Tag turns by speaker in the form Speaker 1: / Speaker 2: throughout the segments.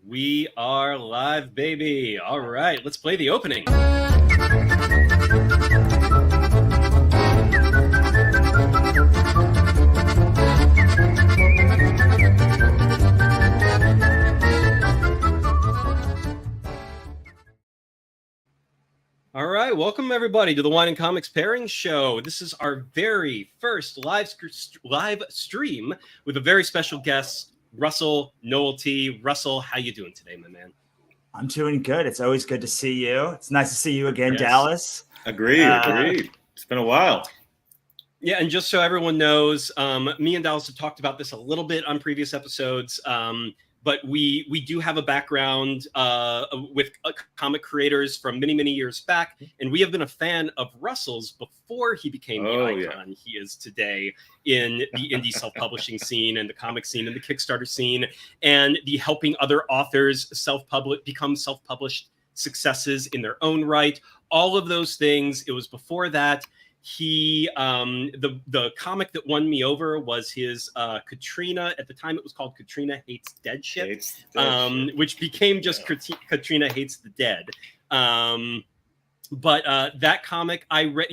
Speaker 1: We are live, baby. All right, let's play the opening. All right, welcome everybody to the Wine and Comics Pairing Show. This is our very first live stream with a very special guest, Russell Nohelty. Russell, how you doing today, my man?
Speaker 2: I'm doing good. It's always good to see you. It's nice to see you again,
Speaker 1: Yes.
Speaker 2: Dallas.
Speaker 3: Agreed. It's been a while.
Speaker 1: Yeah, and just so everyone knows, me and Dallas have talked about this a little bit on previous episodes, but we do have a background with comic creators from many, many years back, and we have been a fan of Russell's before he became the icon he is today in the indie self-publishing scene and the comic scene and the Kickstarter scene and the helping other authors become self-published successes in their own right. All of those things. It was before that. He the comic that won me over was his Katrina. At the time it was called Katrina Hates Dead Shit, which became just Katrina Hates the Dead. But that comic I read,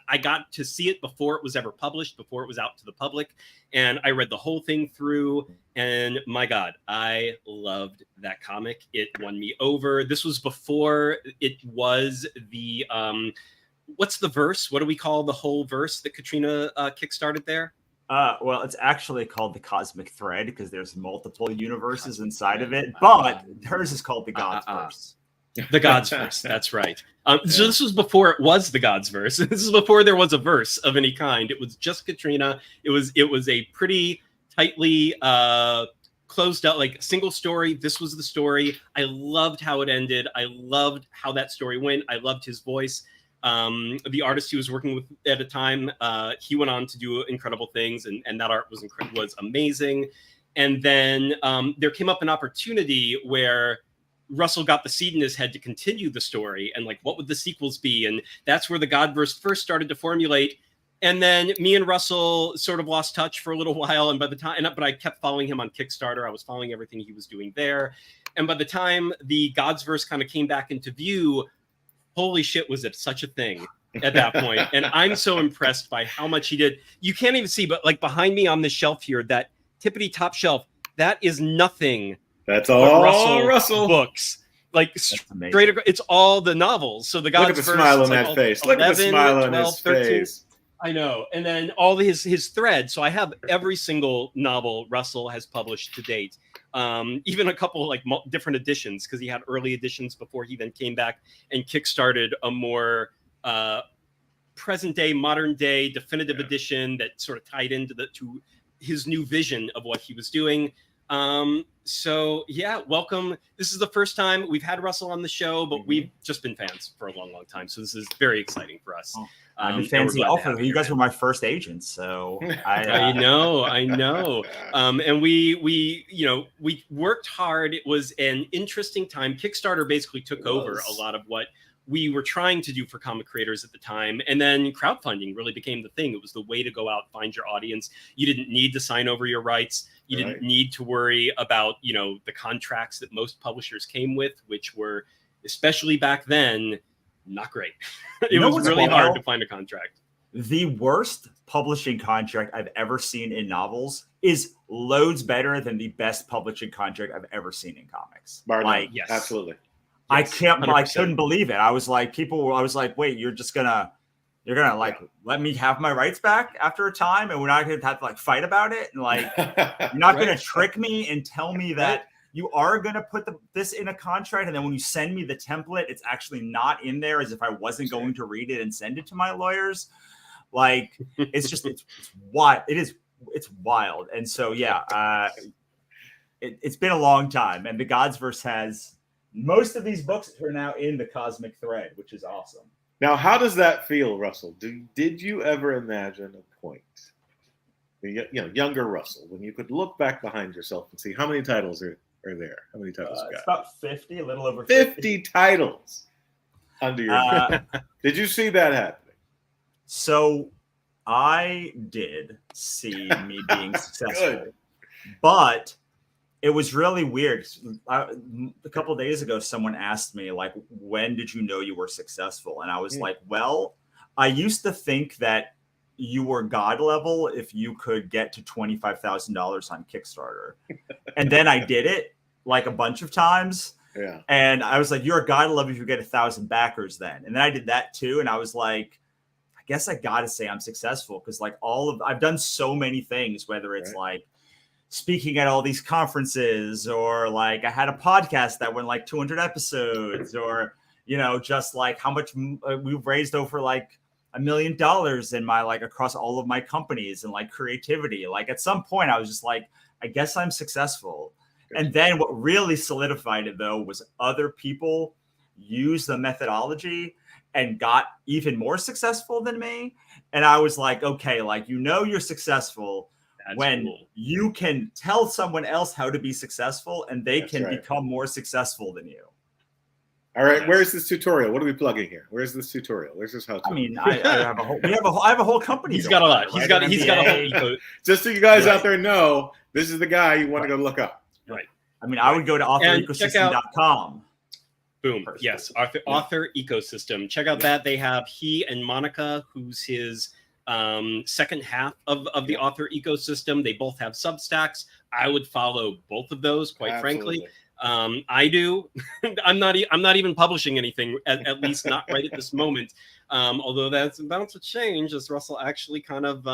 Speaker 1: I got to see it before it was ever published, before it was out to the public, and I read the whole thing through, and my God, I loved that comic. It won me over. This was before it was the what's the verse? What do we call the whole verse that Katrina kickstarted there?
Speaker 2: Well, it's actually called the Cosmic Thread because there's multiple universes inside of it, but hers is called the God's Verse.
Speaker 1: The God's Verse, that's right. So this was before it was the God's Verse. This is before there was a verse of any kind. It was just Katrina. It was a pretty tightly closed out, like single story. This was the story. I loved how it ended. I loved how that story went. I loved his voice. The artist he was working with at the time, he went on to do incredible things, and that art was amazing. And then there came up an opportunity where Russell got the seed in his head to continue the story, and like, what would the sequels be? And that's where the Godverse first started to formulate. And then me and Russell sort of lost touch for a little while, and but I kept following him on Kickstarter. I was following everything he was doing there, and by the time the Godverse kind of came back into view, holy shit, was it such a thing at that point. And I'm so impressed by how much he did. You can't even see, but like behind me on this shelf here, that tippity top shelf, that is nothing.
Speaker 3: That's all Russell
Speaker 1: books. Like straight across, it's all the novels. So the God's
Speaker 3: Look at the smile on that face. Look at the smile on his face.
Speaker 1: I know. And then all his threads. So I have every single novel Russell has published to date. Even a couple like different editions, because he had early editions before he then came back and kickstarted a more present day, modern day definitive edition that sort of tied into to his new vision of what he was doing. So yeah, welcome. This is the first time we've had Russell on the show, but we've just been fans for a long, long time. So this is very exciting for us.
Speaker 2: I've been fans of you guys were my first agents, so
Speaker 1: I know. And we worked hard. It was an interesting time. Kickstarter basically took over a lot of what we were trying to do for comic creators at the time. And then crowdfunding really became the thing. It was the way to go out, find your audience. You didn't need to sign over your rights. You didn't need to worry about, the contracts that most publishers came with, which were, especially back then, not great. It was really hard to find a contract.
Speaker 2: The worst publishing contract I've ever seen in novels is loads better than the best publishing contract I've ever seen in comics.
Speaker 3: Like, yes, absolutely.
Speaker 2: Yes, I couldn't believe it. I was like, wait, you're gonna let me have my rights back after a time, and we're not gonna have to fight about it, and you're not gonna trick me and tell me that you are gonna put this in a contract, and then when you send me the template, it's actually not in there, as if I wasn't going to read it and send it to my lawyers. It's wild. It's wild. And so it's been a long time, and the Godverse has. Most of these books are now in the Cosmic Thread, which is awesome.
Speaker 3: Now, how does that feel, Russell? Did you ever imagine a point, younger Russell, when you could look back behind yourself and see how many titles are there? How many titles you got?
Speaker 2: It's about 50, a little over
Speaker 3: 50 titles under your belt. Did you see that happening?
Speaker 2: So I did see me being successful, but it was really weird. A couple of days ago, someone asked me, like, when did you know you were successful? And I was like, well, I used to think that you were God level if you could get to $25,000 on Kickstarter. And then I did it like a bunch of times.
Speaker 3: Yeah.
Speaker 2: And I was like, you're a God level if you get 1,000 backers then. And then I did that too. And I was like, I guess I got to say I'm successful because like I've done so many things, whether it's like speaking at all these conferences, or like I had a podcast that went like 200 episodes, or, you know, just like how much we've raised over like $1 million in my, like across all of my companies and like creativity. Like at some point I was just like, I guess I'm successful. And then what really solidified it though was other people use the methodology and got even more successful than me. And I was like, okay, like, you know, you're successful when you can tell someone else how to be successful and they can become more successful than you.
Speaker 3: All right, where's this tutorial? What are we plugging here? Where's this tutorial? Where's this how-to?
Speaker 2: I mean, I have a whole company.
Speaker 1: He's got a lot. He's got a whole ego.
Speaker 3: Just so you guys out there know, this is the guy you want to go look up.
Speaker 1: Right.
Speaker 2: I mean, I would go to authorecosystem.com.
Speaker 1: Boom. Yes. Author ecosystem. Check out that. They have he and Monica, who's his second half of the author ecosystem. They both have Substacks. I would follow both of those, quite frankly. I do. I'm not even publishing anything, at least not right at this moment. Although that's about to change, as Russell actually kind of.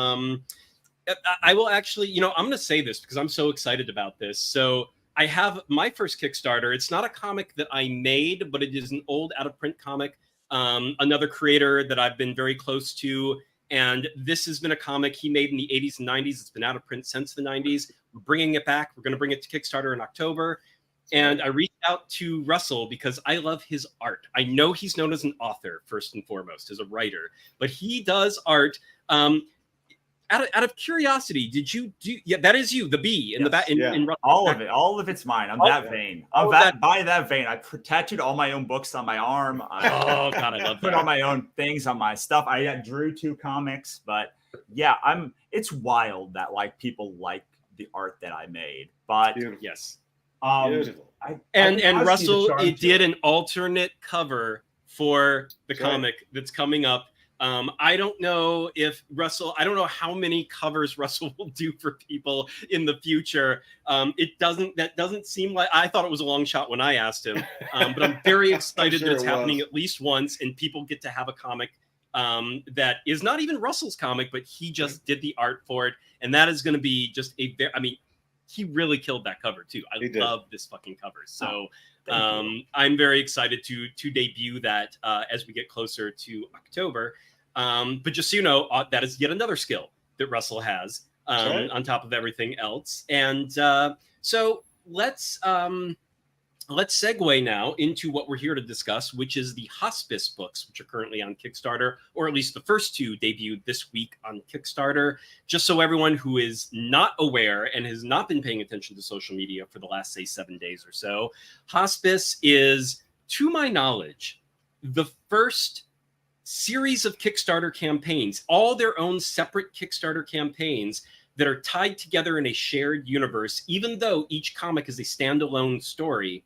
Speaker 1: I will actually, you know, I'm going to say this because I'm so excited about this. So I have my first Kickstarter. It's not a comic that I made, but it is an old out of print comic. Another creator that I've been very close to. And this has been a comic he made in the 80s and 90s. It's been out of print since the 90s. We're bringing it back. We're going to bring it to Kickstarter in October. And I reached out to Russell because I love his art. I know he's known as an author, first and foremost, as a writer, but he does art. Out of curiosity, did you do? Yeah, that is you, the bee in the back. In
Speaker 2: all of it, all of it's mine. I'm that vain. I'm by that vein. I tattooed all my own books on my arm.
Speaker 1: Oh God, I love that.
Speaker 2: Put all my own things on my stuff. I drew 2 comics, but yeah, it's wild that like people like the art that I made. But
Speaker 1: yes,
Speaker 2: beautiful.
Speaker 1: And Russell, it did an alternate cover for the comic that's coming up. I don't know if Russell, I don't know how many covers Russell will do for people in the future. That doesn't seem like, I thought it was a long shot when I asked him, but I'm very excited that it's happening at least once and people get to have a comic that is not even Russell's comic, but he just did the art for it. And that is going to be just he really killed that cover too. I love this fucking cover. So I'm very excited to debut that as we get closer to October. But just so you know, that is yet another skill that Russell has on top of everything else. And so let's segue now into what we're here to discuss, which is the hospice books, which are currently on Kickstarter, or at least the first 2 debuted this week on Kickstarter. Just so everyone who is not aware and has not been paying attention to social media for the last, say, 7 days or so, Hospice is, to my knowledge, the first series of Kickstarter campaigns, all their own separate Kickstarter campaigns that are tied together in a shared universe. Even though each comic is a standalone story,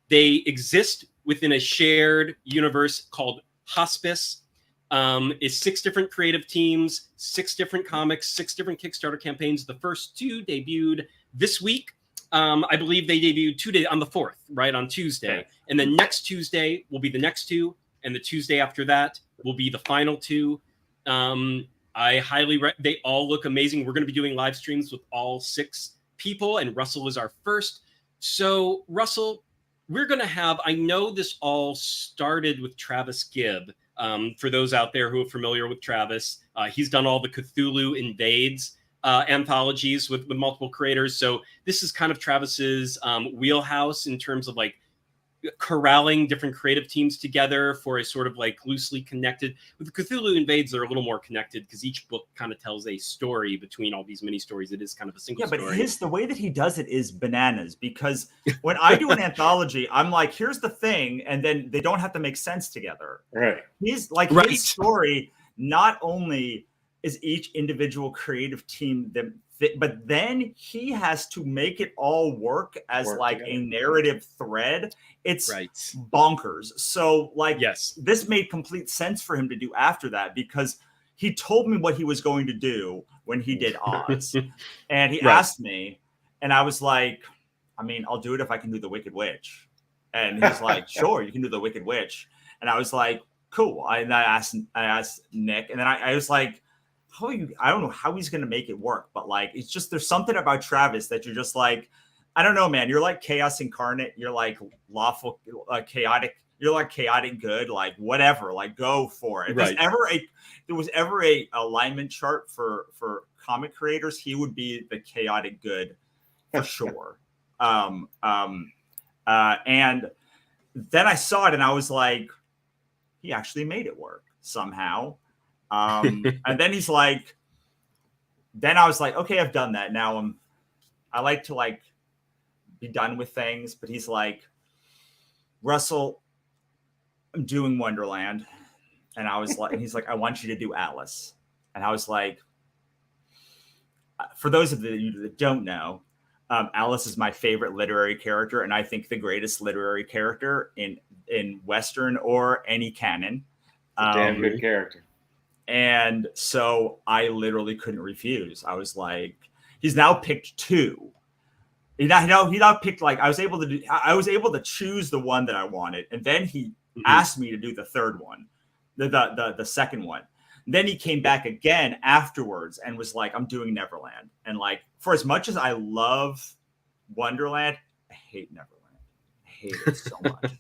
Speaker 1: they exist within a shared universe called Hospice. It's 6 different creative teams, 6 different comics, 6 different Kickstarter campaigns. The first 2 debuted this week. I believe they debuted 2 days on the 4th, right, on Tuesday. And then next Tuesday will be the next 2. And the Tuesday after that will be the final 2. I highly they all look amazing. We're going to be doing live streams with all 6 people, and Russell is our first. So Russell, we're going to have, I know this all started with Travis Gibb. For those out there who are familiar with Travis, he's done all the Cthulhu Invades anthologies with multiple creators. So this is kind of Travis's wheelhouse in terms of like corralling different creative teams together for a sort of like loosely connected. With the Cthulhu Invades, they're a little more connected because each book kind of tells a story between all these mini stories. It is kind of a single story.
Speaker 2: But the way that he does it is bananas, because when I do an anthology, I'm like, here's the thing, and then they don't have to make sense together.
Speaker 3: Right.
Speaker 2: He's like, his story, not only is each individual creative team but then he has to make it all work as like
Speaker 3: together.
Speaker 2: a narrative thread. It's
Speaker 1: Right.
Speaker 2: bonkers. So like,
Speaker 1: Yes.
Speaker 2: this made complete sense for him to do after that, because he told me what he was going to do when he did Oz. And he asked me, and I was like, I mean, I'll do it if I can do the Wicked Witch. And he's like, sure, you can do the Wicked Witch. And I was like, cool. I asked Nick, and then I was like, I don't know how he's going to make it work, but like, it's just, there's something about Travis that you're just like, I don't know, man. You're like chaos incarnate. You're like lawful, chaotic. You're like chaotic good, like whatever, like go for it. If there was ever a alignment chart for comic creators, he would be the chaotic good for sure. And then I saw it and I was like, he actually made it work somehow. And then he's like, then I was like, okay, I've done that. Now I like to like be done with things, but he's like, Russell, I'm doing Wonderland. And I was like, and he's like, I want you to do Alice. And I was like, for those of you that don't know, Alice is my favorite literary character, and I think the greatest literary character in Western or any canon.
Speaker 3: Damn good character.
Speaker 2: And so I literally couldn't refuse. I was like, he's now picked two. He now picked, like, I was able to choose the one that I wanted, and then he asked me to do the third one, the second one. Then he came back again afterwards and was like, I'm doing Neverland. And like, for as much as I love Wonderland, I hate Neverland. I hate it so much.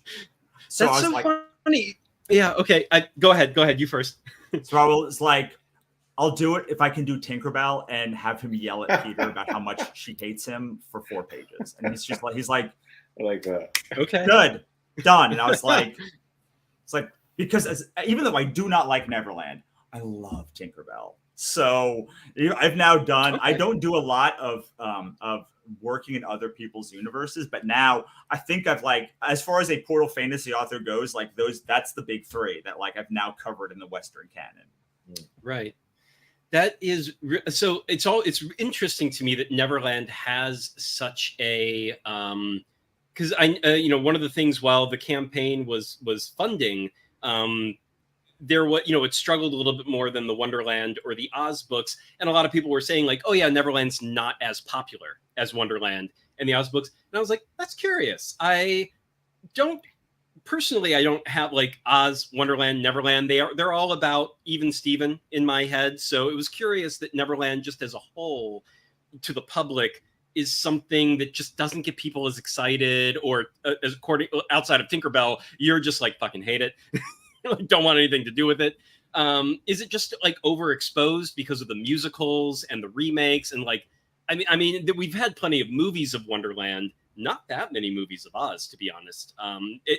Speaker 2: So
Speaker 1: That's so like, funny. Yeah. Okay. Go ahead. You first.
Speaker 2: So I was like, I'll do it if I can do Tinkerbell and have him yell at Peter about how much she hates him for 4 pages. And he's just like,
Speaker 3: I like that.
Speaker 1: Okay.
Speaker 2: Good. Done. And I was like, it's like, because even though I do not like Neverland, I love Tinkerbell. So I've now done, I don't do a lot of working in other people's universes, but now I think I've like, as far as a Portal fantasy author goes, like that's the big 3 that like I've now covered in the Western canon.
Speaker 1: Right. That is, so it's interesting to me that Neverland has such a, because one of the things while the campaign was funding, there was, it struggled a little bit more than the Wonderland or the Oz books. And a lot of people were saying like, oh yeah, Neverland's not as popular as Wonderland and the Oz books. And I was like, that's curious. I don't have like Oz, Wonderland, Neverland. They're all about even Steven in my head. So it was curious that Neverland just as a whole to the public is something that just doesn't get people as excited, or outside of Tinkerbell, you're just like fucking hate it. Don't want anything to do with it. Is it just like overexposed because of the musicals and the remakes? And like, I mean, we've had plenty of movies of Wonderland, not that many movies of Oz, to be honest.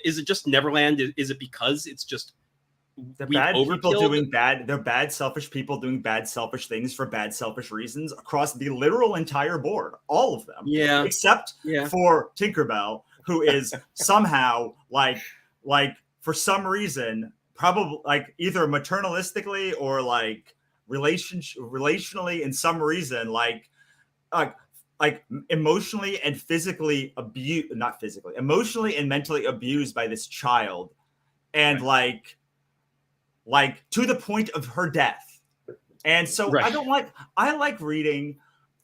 Speaker 1: Is it just Neverland? Is it because it's just
Speaker 2: they're bad people doing bad? They're bad, selfish people doing bad, selfish things for bad, selfish reasons across the literal entire board, all of them.
Speaker 1: Yeah,
Speaker 2: except for Tinkerbell, who is somehow like for some reason, probably like either maternalistically or like relationally in some reason, like emotionally and physically abused, not physically, emotionally and mentally abused by this child. And like to the point of her death. And so I like reading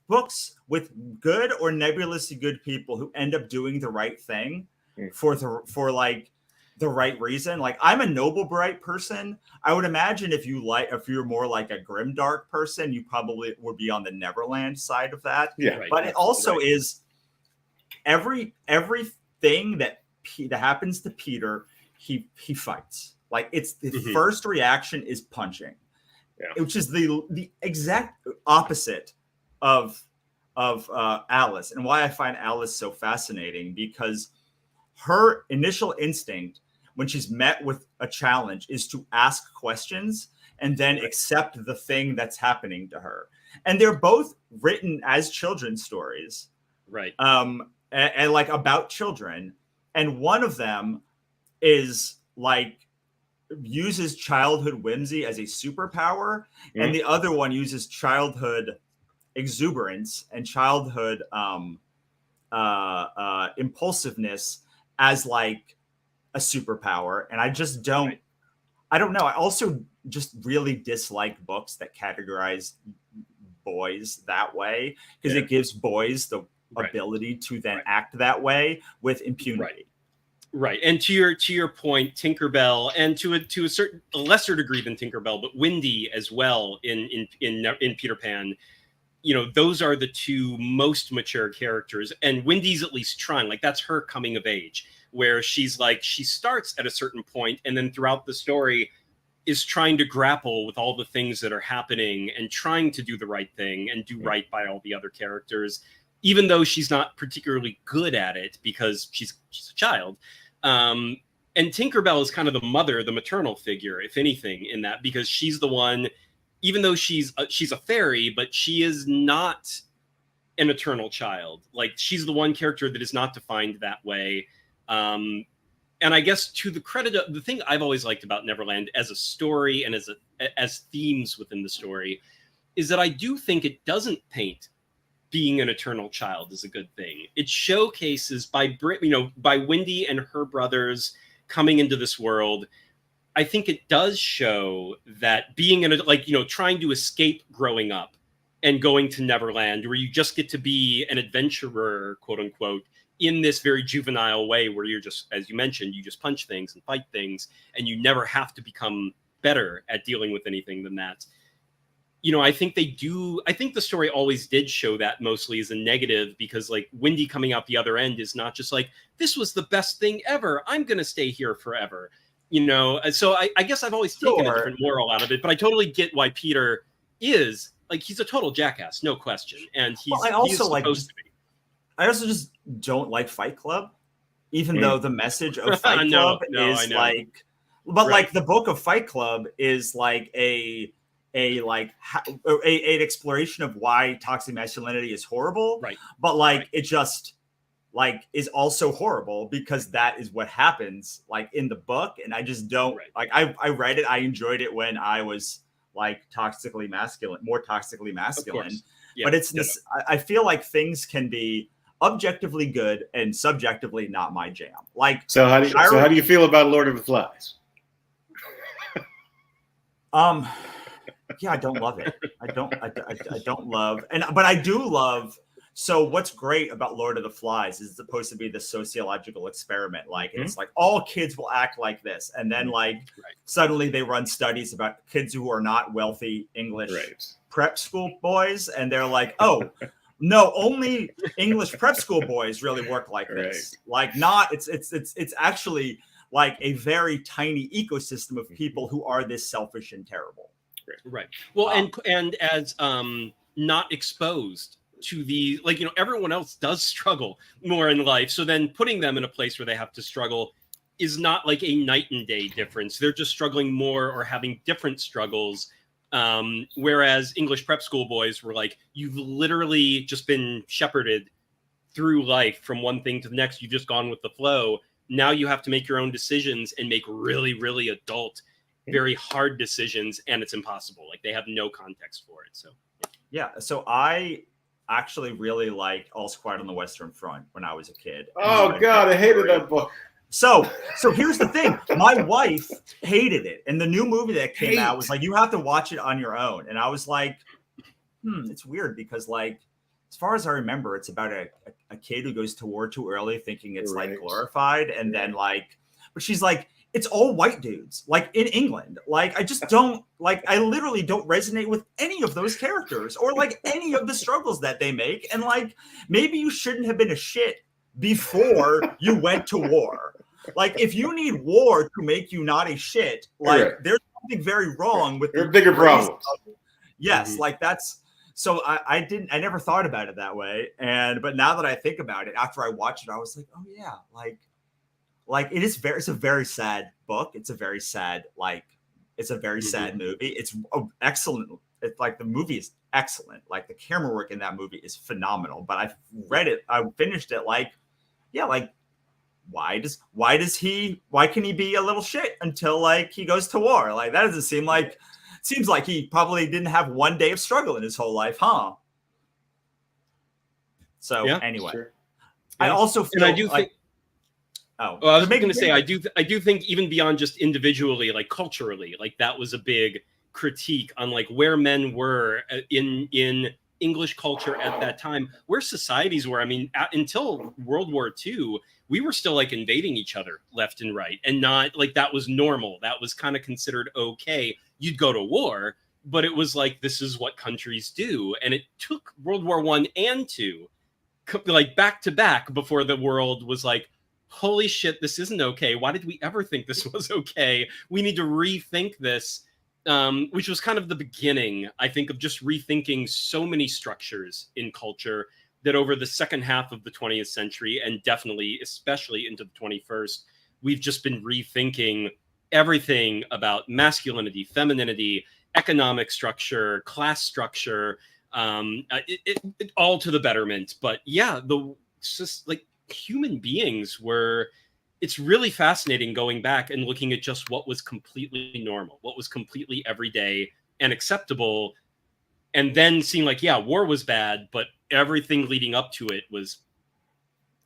Speaker 2: books with good or nebulously good people who end up doing the right thing for like the right reason. Like, I'm a noble bright person. I would imagine if you're more like a grimdark person, you probably would be on the Neverland side of that.
Speaker 3: Yeah.
Speaker 2: Right. But it also is everything that happens to Peter, he fights. Like, it's the first reaction is punching, which is the exact opposite of Alice, and why I find Alice so fascinating, because her initial instinct when she's met with a challenge is to ask questions and then accept the thing that's happening to her. And they're both written as children's stories,
Speaker 1: right?
Speaker 2: And like about children. And one of them is like uses childhood whimsy as a superpower, and the other one uses childhood exuberance and childhood impulsiveness as like a superpower. And I just don't, I don't know. I also just really dislike books that categorize boys that way, because it gives boys the ability to then act that way with impunity.
Speaker 1: Right. And to your point, Tinkerbell, and to a certain lesser degree than Tinkerbell, but Wendy as well in Peter Pan, you know, those are the two most mature characters. And Wendy's at least trying, like, that's her coming of age, where she's like, she starts at a certain point and then throughout the story is trying to grapple with all the things that are happening and trying to do the right thing and do right by all the other characters, even though she's not particularly good at it because she's a child. And Tinkerbell is kind of the mother, the maternal figure, if anything, in that, because she's the one, even though she's a fairy, but she is not an eternal child. Like, she's the one character that is not defined that way. And I guess to the credit of the thing I've always liked about Neverland as a story and as themes within the story is that I do think it doesn't paint being an eternal child as a good thing. It showcases by Wendy and her brothers coming into this world. I think it does show that being trying to escape growing up and going to Neverland, where you just get to be an adventurer, quote unquote, in this very juvenile way where you're just, as you mentioned, you just punch things and fight things and you never have to become better at dealing with anything than that. You know, I think the story always did show that mostly as a negative, because like Wendy coming out the other end is not just like, this was the best thing ever, I'm going to stay here forever. You know, so I guess I've always taken a different moral out of it, but I totally get why Peter is like, he's a total jackass, no question. And he's supposed to be.
Speaker 2: I also just don't like Fight Club, even though the message of Fight Club is like, but like the book of Fight Club is like an exploration of why toxic masculinity is horrible. Right. But like it just like is also horrible because that is what happens like in the book. And I just don't like, I read it. I enjoyed it when I was like more toxically masculine, but it's this, I feel like things can be objectively good and subjectively not my jam. Like,
Speaker 3: so how do you feel about Lord of the Flies?
Speaker 2: Yeah, I don't love it. I don't love, but I do love. So what's great about Lord of the Flies is it's supposed to be the sociological experiment. Like, it's like all kids will act like this. And then like suddenly they run studies about kids who are not wealthy English prep school boys. And they're like, oh, no, only English prep school boys really work like this. Like not, it's actually like a very tiny ecosystem of people who are this selfish and terrible.
Speaker 1: Right. Well, and as not exposed to the, like, you know, everyone else does struggle more in life. So then putting them in a place where they have to struggle is not like a night and day difference. They're just struggling more or having different struggles. Whereas English prep school boys were like, you've literally just been shepherded through life from one thing to the next. You've just gone with the flow. Now you have to make your own decisions and make really, really adult, very hard decisions. And it's impossible. Like, they have no context for it. So,
Speaker 2: yeah. So I actually really liked All's Quiet on the Western Front when I was a kid.
Speaker 3: Oh God, I hated that book.
Speaker 2: So here's the thing. My wife hated it. And the new movie that came out was like, you have to watch it on your own. And I was like, it's weird because like, as far as I remember, it's about a kid who goes to war too early thinking it's like glorified. And then like, but she's like, it's all white dudes, like in England. Like, I just don't like, I literally don't resonate with any of those characters or like any of the struggles that they make. And like, maybe you shouldn't have been a shit before you went to war. Like, if you need war to make you not a shit, like there's something very wrong with
Speaker 3: the bigger problems.
Speaker 2: Yes. Like that's, so I never thought about it that way. But now that I think about it, after I watched it, I was like, oh yeah, like it's a very sad book. It's a very sad, sad movie. It's excellent. It's like the movie is excellent. Like the camera work in that movie is phenomenal. But I read it, I finished it like, yeah, like why can he be a little shit until like he goes to war? Like that doesn't seem like, seems like he probably didn't have one day of struggle in his whole life, huh? So
Speaker 1: Yeah,
Speaker 2: anyway,
Speaker 3: sure.
Speaker 2: I also feel
Speaker 1: and I do think.
Speaker 2: Oh,
Speaker 1: well, I was going to say, I do think even beyond just individually, like culturally, like that was a big critique on like where men were in English culture at that time, where societies were. I mean, until World War II, we were still like invading each other left and right, and not like that was normal. That was kind of considered okay. You'd go to war, but it was like this is what countries do, and it took World War I and II like back to back before the world was like, holy shit, this isn't okay. Why did we ever think this was okay? We need to rethink this, which was kind of the beginning, I think, of just rethinking so many structures in culture that over the second half of the 20th century, and definitely, especially into the 21st, we've just been rethinking everything about masculinity, femininity, economic structure, class structure, all to the betterment. But yeah, it's just like human beings were, it's really fascinating going back and looking at just what was completely normal, what was completely everyday and acceptable, and then seeing like, yeah, war was bad, but everything leading up to it was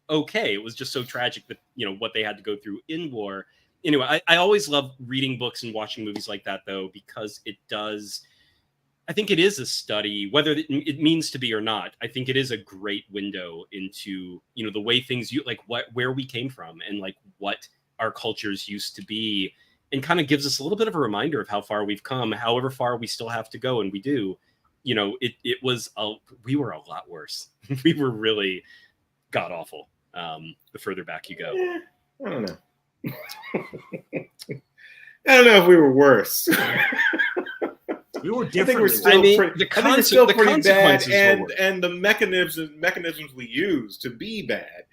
Speaker 1: okay. It was just so tragic that, you know, what they had to go through in war. Anyway, I always love reading books and watching movies like that, though, because it does, I think it is a study, whether it means to be or not. I think it is a great window into, you know, the way things, where we came from and like what our cultures used to be, and kind of gives us a little bit of a reminder of how far we've come, however far we still have to go. And we do, you know, we were a lot worse. We were really god awful. The further back you go.
Speaker 3: I don't know. I don't know if we were worse.
Speaker 2: We were
Speaker 3: I think
Speaker 2: different.
Speaker 3: we're still pretty bad,
Speaker 1: were
Speaker 3: and the mechanisms we use to be bad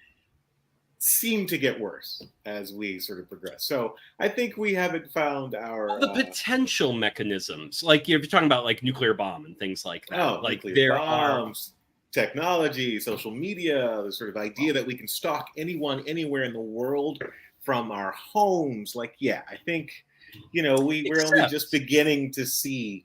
Speaker 3: seem to get worse as we sort of progress. So I think we haven't found our
Speaker 1: the potential mechanisms, like if you're talking about like nuclear bomb and things like that. Like
Speaker 3: nuclear
Speaker 1: there
Speaker 3: bombs, technology, social media, the sort of idea that we can stalk anyone anywhere in the world from our homes. Like, yeah, I think, you know, we're only just beginning to see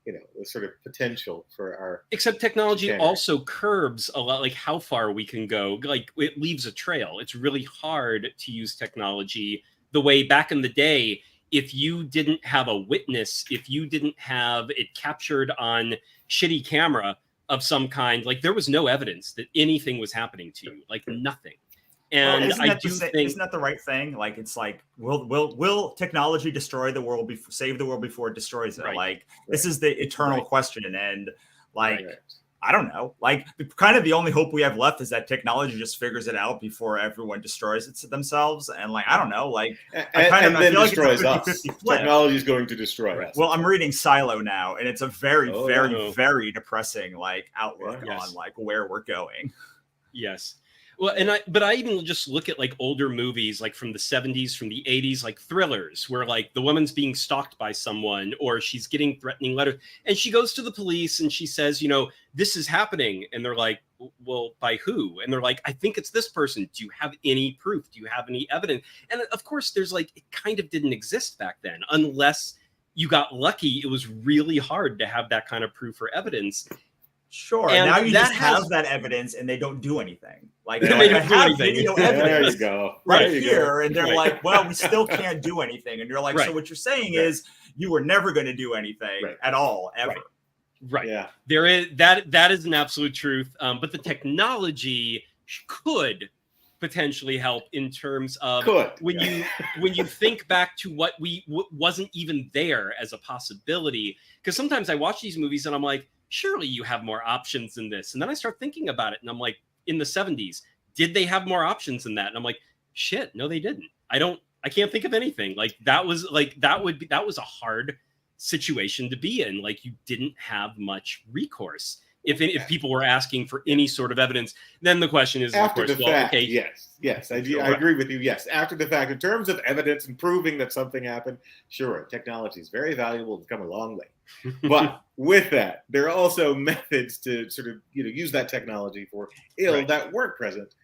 Speaker 3: you know, the sort of potential for our.
Speaker 1: Except technology also curbs a lot, like how far we can go. Like it leaves a trail. It's really hard to use technology the way back in the day. If you didn't have a witness, if you didn't have it captured on shitty camera of some kind, like there was no evidence that anything was happening to you, like nothing. And
Speaker 2: isn't
Speaker 1: that
Speaker 2: the right thing? Like, it's like, will technology destroy the world, save the world before it destroys it?
Speaker 1: Right.
Speaker 2: Like, this is the eternal question. And like, I don't know, like kind of the only hope we have left is that technology just figures it out before everyone destroys it to themselves. And like, I don't know, like,
Speaker 3: and then destroys us. Technology is going to destroy us.
Speaker 2: Well, I'm reading Silo now, and it's a very, very depressing like outlook on like where we're going.
Speaker 1: Yes. Well, but I even just look at like older movies, like from the 70s, from the 80s, like thrillers, where like the woman's being stalked by someone, or she's getting threatening letters, and she goes to the police and she says, you know, this is happening. And they're like, well, by who? And they're like, I think it's this person. Do you have any proof? Do you have any evidence? And of course, there's like, it kind of didn't exist back then, unless you got lucky. It was really hard to have that kind of proof or evidence.
Speaker 2: Sure. And now you just have that evidence and they don't do anything. Like, they
Speaker 1: don't do anything.
Speaker 2: Video evidence
Speaker 3: there you go.
Speaker 2: right here. And they're like, well, we still can't do anything. And you're like, so what you're saying is you were never going to do anything at all, ever.
Speaker 1: Right. Yeah. There is that is an absolute truth. But the technology could potentially help in terms of when you think back to what wasn't even there as a possibility. Because sometimes I watch these movies and I'm like, surely you have more options than this. And then I start thinking about it and I'm like, in the 70s, did they have more options than that? And I'm like, shit, no, they didn't. I can't think of anything. Like that was a hard situation to be in. Like you didn't have much recourse. If people were asking for any sort of evidence, then the question is,
Speaker 3: after
Speaker 1: of course,
Speaker 3: the
Speaker 1: well,
Speaker 3: fact,
Speaker 1: okay.
Speaker 3: Yes, I agree with you. Yes, after the fact, in terms of evidence and proving that something happened, sure, technology is very valuable. It's come a long way. But with that, there are also methods to sort of use that technology for ill that weren't present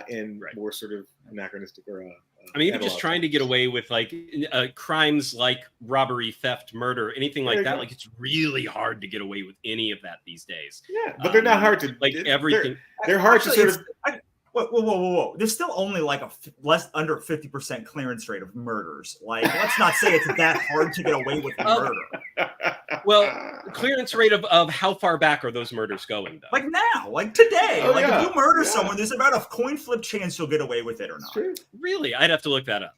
Speaker 3: in more sort of anachronistic or
Speaker 1: I mean, even just trying to get away with like crimes like robbery, theft, murder, anything like that. Like it's really hard to get away with any of that these days.
Speaker 3: Yeah, but they're not hard to
Speaker 1: like everything.
Speaker 3: They're hard to sort of.
Speaker 2: Whoa! There's still only like a under 50% clearance rate of murders. Like, let's not say it's that hard to get away with murder.
Speaker 1: Well, clearance rate of how far back are those murders going, though?
Speaker 2: Like now, like today. If you murder someone, there's about a coin flip chance you'll get away with it or not.
Speaker 3: True.
Speaker 1: Really? I'd have to look that up.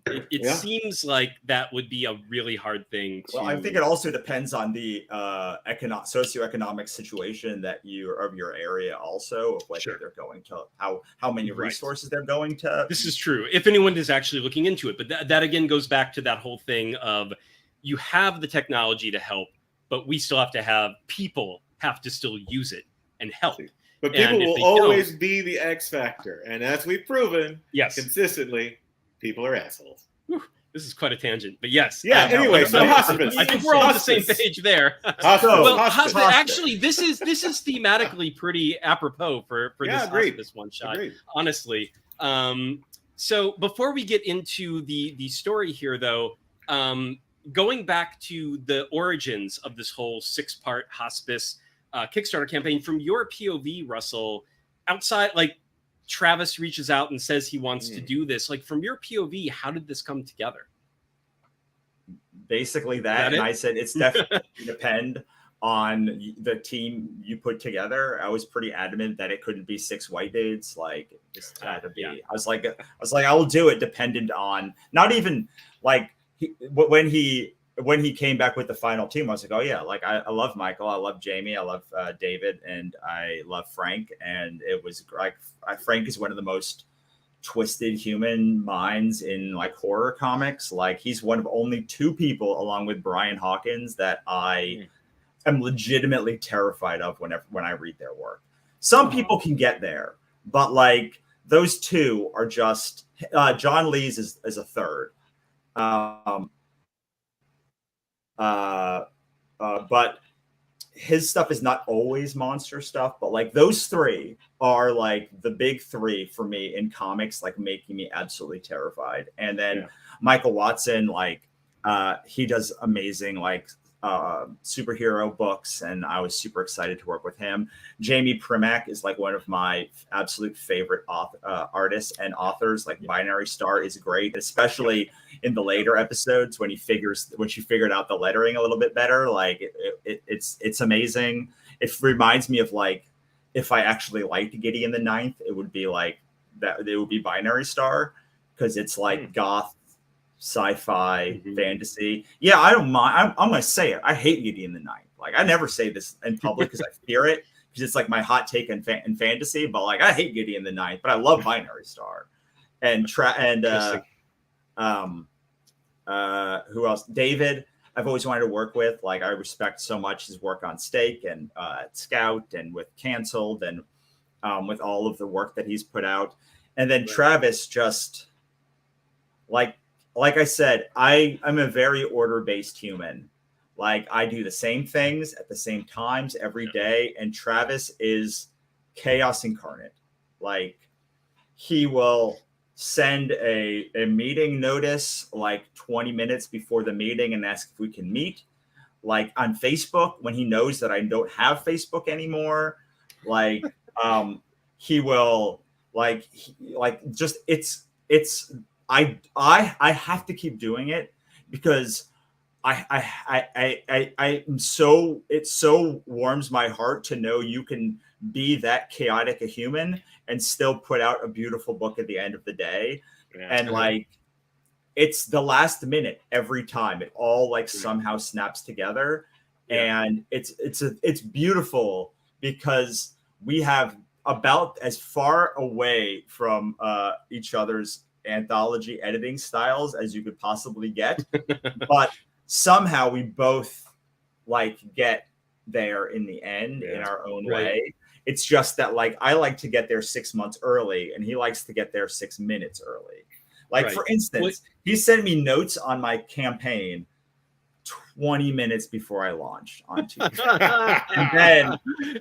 Speaker 1: It seems like that would be a really hard thing to...
Speaker 2: Well, I think it also depends on the socioeconomic situation that of your area also, of whether they're going to, how many resources they're going to.
Speaker 1: This is true. If anyone is actually looking into it. But that again goes back to that whole thing of you have the technology to help, but we still have to have people have to still use it and help.
Speaker 3: But people will always be the X factor. And as we've proven consistently, people are assholes.
Speaker 1: Whew, this is quite a tangent, but yes.
Speaker 3: Anyway, so hospice.
Speaker 1: I think we're all on the same page there.
Speaker 3: Hospice.
Speaker 1: Actually, this is thematically pretty apropos for this hospice one shot. Honestly. So before we get into the story here, though, going back to the origins of this whole 6-part hospice Kickstarter campaign, from your POV, Russell, outside, like Travis reaches out and says he wants to do this. Like from your POV, how did this come together?
Speaker 2: Basically that and I said it's definitely depend on the team you put together. I was pretty adamant that it couldn't be 6 white dudes. Like it just had to be. I was like, I will do it dependent on not even like when he came back with the final team. I was like, oh yeah, like I love Michael, I love Jamie, I love David, and I love Frank. And it was like Frank is one of the most twisted human minds in like horror comics. Like he's one of only 2 people, along with Brian Hawkins, that I am legitimately terrified of when I read their work. Some people can get there, but like those 2 are just John Lees is a third. But his stuff is not always monster stuff, but like those 3 are like the big 3 for me in comics, like making me absolutely terrified. And then Michael Watson, like he does amazing like superhero books, and I was super excited to work with him. Jamie Primack is like one of my absolute favorite artists and authors. Like Binary Star is great, especially in the later episodes when she figured out the lettering a little bit better. Like it's amazing. It reminds me of like if I actually liked Gideon the Ninth, it would be like that. It would be Binary Star because it's like goth sci-fi fantasy. Yeah, I don't mind. I'm gonna say it. I hate Gideon the Ninth. Like I never say this in public because I fear it, because it's like my hot take in fantasy. But like I hate Gideon the Ninth, but I love Binary Star. And who else? David, I've always wanted to work with. Like I respect so much his work on Stake and Scout and with Canceled and with all of the work that he's put out. And then Travis, just like I said, I'm a very order-based human. Like I do the same things at the same times every day. And Travis is chaos incarnate. Like he will send a meeting notice like 20 minutes before the meeting and ask if we can meet. Like on Facebook, when he knows that I don't have Facebook anymore, like he will I have to keep doing it because I'm so, it so warms my heart to know you can be that chaotic a human and still put out a beautiful book at the end of the day. And like, it's the last minute every time. It all like somehow snaps together. And it's beautiful because we have about as far away from each other's anthology editing styles as you could possibly get, but somehow we both like get there in the end in our own way. It's just that like I like to get there 6 months early and he likes to get there 6 minutes early. Like for instance, he sent me notes on my campaign 20 minutes before I launched on Tuesday.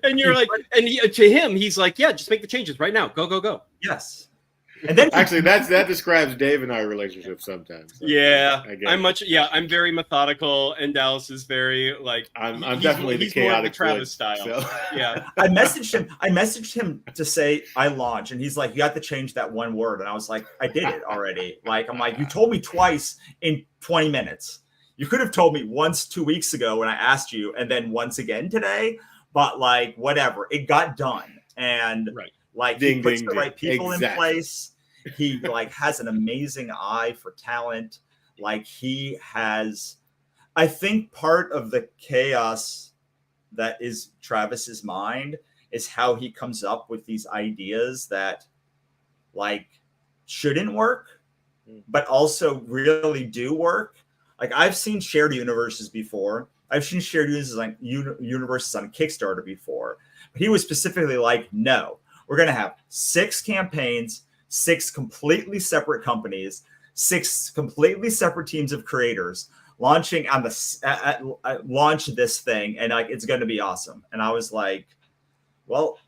Speaker 2: and
Speaker 1: you're like, and to him, he's like, yeah, just make the changes right now. Go.
Speaker 2: Yes. And then
Speaker 3: actually, that describes Dave and our relationship sometimes. So
Speaker 1: I'm very methodical, and Dallas is very like
Speaker 3: I'm definitely the chaotic
Speaker 1: more of the Travis
Speaker 3: Lloyd,
Speaker 1: style.
Speaker 3: So.
Speaker 1: Yeah.
Speaker 2: I messaged him to say I launch, and he's like, you have to change that one word. And I was like, I did it already. Like, I'm like, you told me twice in 20 minutes. You could have told me once 2 weeks ago when I asked you, and then once again today. But like, whatever, it got done. And like, he puts the right people in place. He like has an amazing eye for talent. Like he has, I think part of the chaos that is Travis's mind is how he comes up with these ideas that like shouldn't work, but also really do work. Like I've seen shared universes before. I've seen shared universes on Kickstarter before. But he was specifically like, no, we're going to have 6 campaigns, 6 completely separate companies, 6 completely separate teams of creators launching on the launch this thing, and like it's going to be awesome. And I was like, well,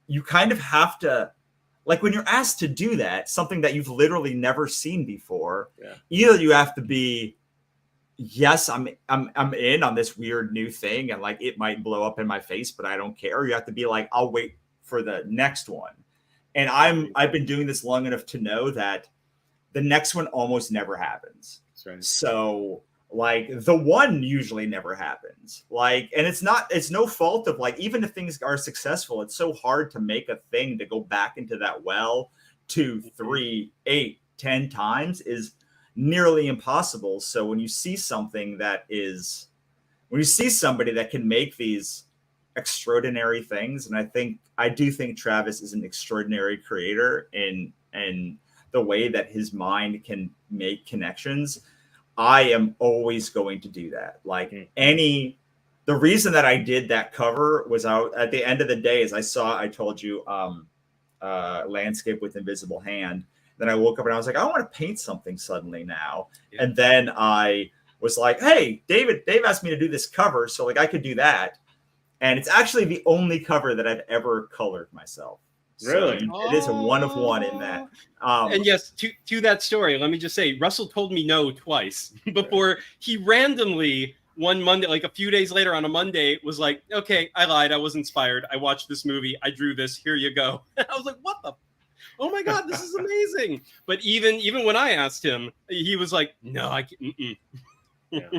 Speaker 2: you kind of have to, like when you're asked to do that, something that you've literally never seen before. Either you have to be, yes, I'm in on this weird new thing, and like it might blow up in my face, but I don't care. Or you have to be like, I'll wait for the next one. And I've been doing this long enough to know that the next one almost never happens.
Speaker 3: That's right.
Speaker 2: So like the one usually never happens. Like, and it's no fault of like, even if things are successful, it's so hard to make a thing to go back into that well 2, 3, 8, 10 times is nearly impossible. So when you see something when you see somebody that can make these extraordinary things, and I do think Travis is an extraordinary creator in the way that his mind can make connections, I am always going to do that. Like the reason that I did that cover was out at the end of the day is I told you Landscape with Invisible Hand. Then I woke up and I was like, I want to paint something suddenly now. Yeah. And then I was like, hey, Dave asked me to do this cover. So like I could do that. And it's actually the only cover that I've ever colored myself.
Speaker 3: Really?
Speaker 2: So it is a 1 of 1 in that.
Speaker 1: And yes, to that story, let me just say, Russell told me no twice before he randomly one Monday, like a few days later on a Monday, was like, okay, I lied. I was inspired. I watched this movie. I drew this. Here you go. I was like, what the? Oh my God, this is amazing. But even when I asked him, he was like, no, I can't.
Speaker 2: Yeah.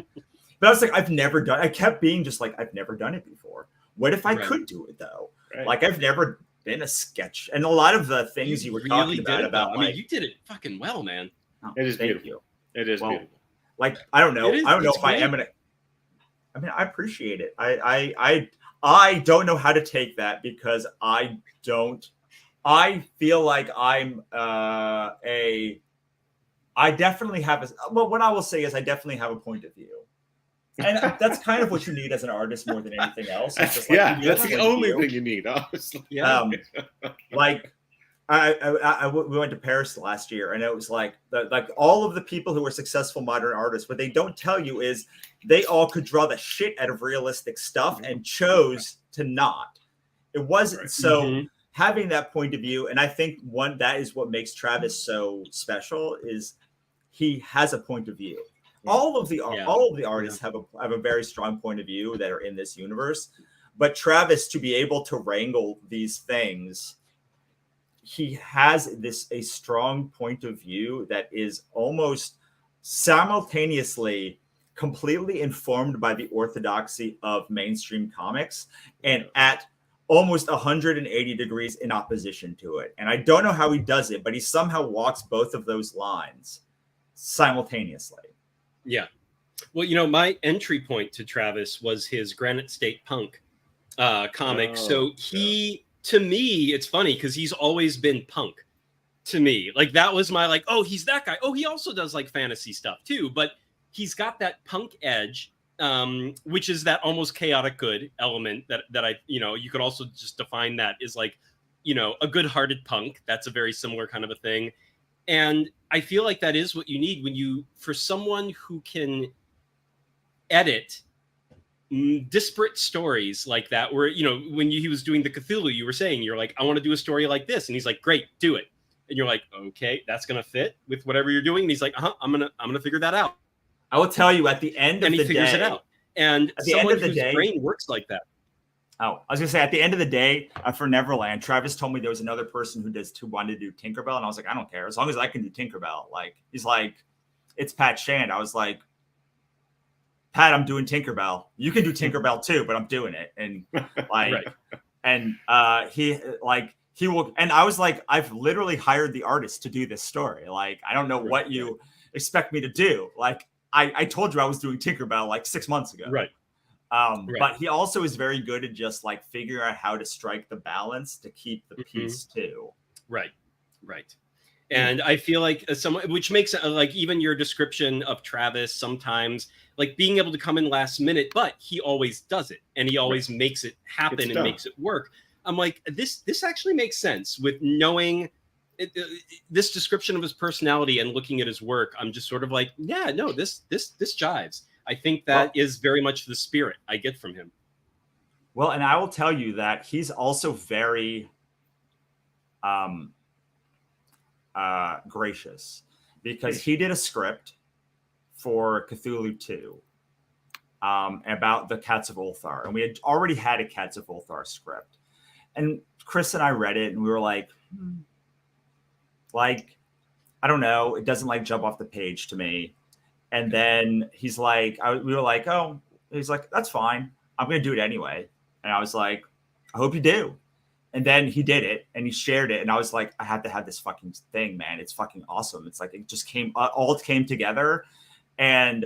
Speaker 2: But I was like, I kept being just like, I've never done it before. What if I could do it though? Right. Like I've never been a sketch. And a lot of the things you were talking about.
Speaker 1: I mean, you did it fucking well, man.
Speaker 2: Oh,
Speaker 3: it is beautiful. It is beautiful.
Speaker 2: Like, I don't know. I don't know if I am I mean, I appreciate it. I don't know how to take that because I feel like I definitely have what I will say is I definitely have a point of view. And that's kind of what you need as an artist more than anything else. It's just like,
Speaker 3: that's the only thing you need, honestly.
Speaker 2: Yeah. Like we went to Paris last year, and it was like all of the people who are successful modern artists, what they don't tell you is they all could draw the shit out of realistic stuff and chose to not. It wasn't so having that point of view, and I think that is what makes Travis so special is he has a point of view. All of the artists have a very strong point of view that are in this universe, but Travis, to be able to wrangle these things, he has a strong point of view that is almost simultaneously completely informed by the orthodoxy of mainstream comics and at almost 180 degrees in opposition to it. And I don't know how he does it, but he somehow walks both of those lines simultaneously.
Speaker 1: Yeah. Well, my entry point to Travis was his Granite State Punk comic. To me, it's funny because he's always been punk to me. Like that was my like, oh, he's that guy. Oh, he also does like fantasy stuff too, but he's got that punk edge, which is that almost chaotic good element that I, you could also just define that as like, a good-hearted punk. That's a very similar kind of a thing. And I feel like that is what you need for someone who can edit disparate stories like that, where, when he was doing the Cthulhu, you were saying, you're like, I want to do a story like this. And he's like, great, do it. and you're like, okay, that's gonna fit with whatever you're doing. And he's like, I'm gonna figure that out.
Speaker 2: I will tell you at the end of
Speaker 1: and
Speaker 2: the
Speaker 1: he figures
Speaker 2: day,
Speaker 1: it out. And
Speaker 2: at the end
Speaker 1: someone
Speaker 2: of the
Speaker 1: whose
Speaker 2: day,
Speaker 1: brain works like that.
Speaker 2: Oh, I was gonna say at the end of the day, for Neverland, Travis told me there was another person who wanted to do Tinkerbell, and I was like, I don't care as long as I can do Tinkerbell. Like, he's like, it's Pat Shand. I was like, Pat, I'm doing Tinkerbell. You can do Tinkerbell too, but I'm doing it. And like,
Speaker 1: Right.
Speaker 2: and he will. And I was like, I've literally hired the artist to do this story. Like, I don't know what you expect me to do. Like, I told you I was doing Tinkerbell like 6 months ago.
Speaker 1: Right.
Speaker 2: But he also is very good at just like figuring out how to strike the balance to keep the peace too.
Speaker 1: Right. And I feel like which makes like even your description of Travis sometimes like being able to come in last minute, but he always does it and he always makes it happen and makes it work. I'm like, this actually makes sense with knowing this description of his personality and looking at his work. I'm just sort of like, yeah, no, this jives. I think that is very much the spirit I get from him.
Speaker 2: Well, and I will tell you that he's also very gracious, because he did a script for Cthulhu 2 about the Cats of Ulthar. And we had already had a Cats of Ulthar script. And Chris and I read it and we were like, I don't know. It doesn't like jump off the page to me. And then he's like, we were like, oh, he's like, that's fine. I'm going to do it anyway. And I was like, I hope you do. And then he did it and he shared it. And I was like, I have to have this fucking thing, man. It's fucking awesome. It's like, it just all came together. And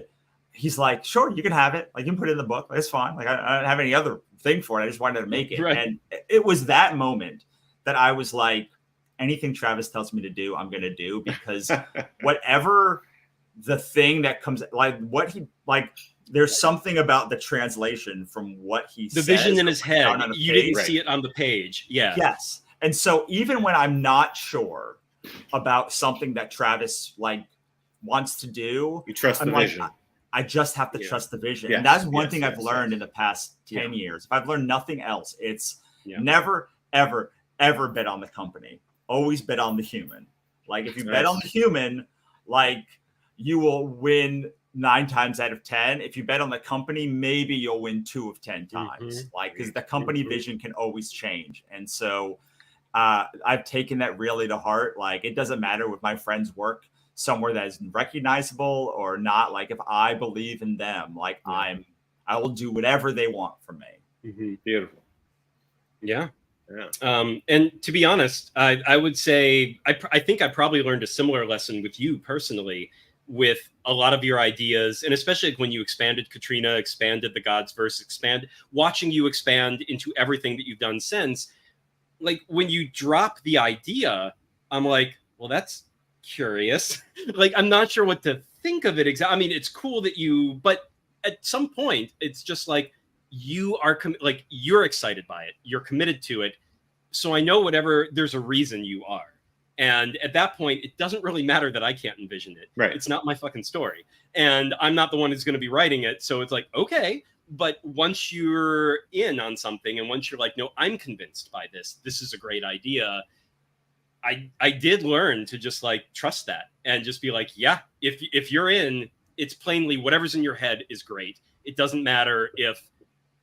Speaker 2: he's like, sure, you can have it. Like, you can put it in the book. It's fine. Like, I don't have any other thing for it. I just wanted to make it.
Speaker 1: Right.
Speaker 2: And it was that moment that I was like, anything Travis tells me to do, I'm going to do, because whatever the thing that comes, like what he, like, there's something about the translation from what he says.
Speaker 1: The vision in his head. You didn't see it on the page. Yeah.
Speaker 2: Yes. And so even when I'm not sure about something that Travis like wants to do,
Speaker 3: you trust the vision.
Speaker 2: I just have to trust the vision.
Speaker 3: Yes.
Speaker 2: And that's one thing I've learned in the past 10 years. If I've learned nothing else, it's never, ever, ever bet on the company. Always bet on the human. Like, if you bet on the human, like, you will win 9 times out of 10. If you bet on the company, maybe you'll win 2 of 10 times. Like, because the company vision can always change. And so I've taken that really to heart. Like, it doesn't matter if my friends work somewhere that is recognizable or not. Like, if I believe in them, like I will do whatever they want from me.
Speaker 3: Beautiful.
Speaker 1: Yeah. And to be honest, I would say I think I probably learned a similar lesson with you personally, with a lot of your ideas, and especially when you expanded Katrina, expanded the Gods Verse, watching you expand into everything that you've done since. Like, when you drop the idea, I'm like, well, that's curious. Like, I'm not sure what to think of it exactly. I mean, it's cool that but at some point, it's just like, you are you're excited by it, you're committed to it, so I know there's a reason you are, and at that point it doesn't really matter that I can't envision it. It's not my fucking story, and I'm not the one who's going to be writing it, so it's like, okay. But once you're in on something, and once you're like, no, I'm convinced by this is a great idea, I did learn to just like trust that and just be like, yeah, if you're in, it's plainly whatever's in your head is great. It doesn't matter if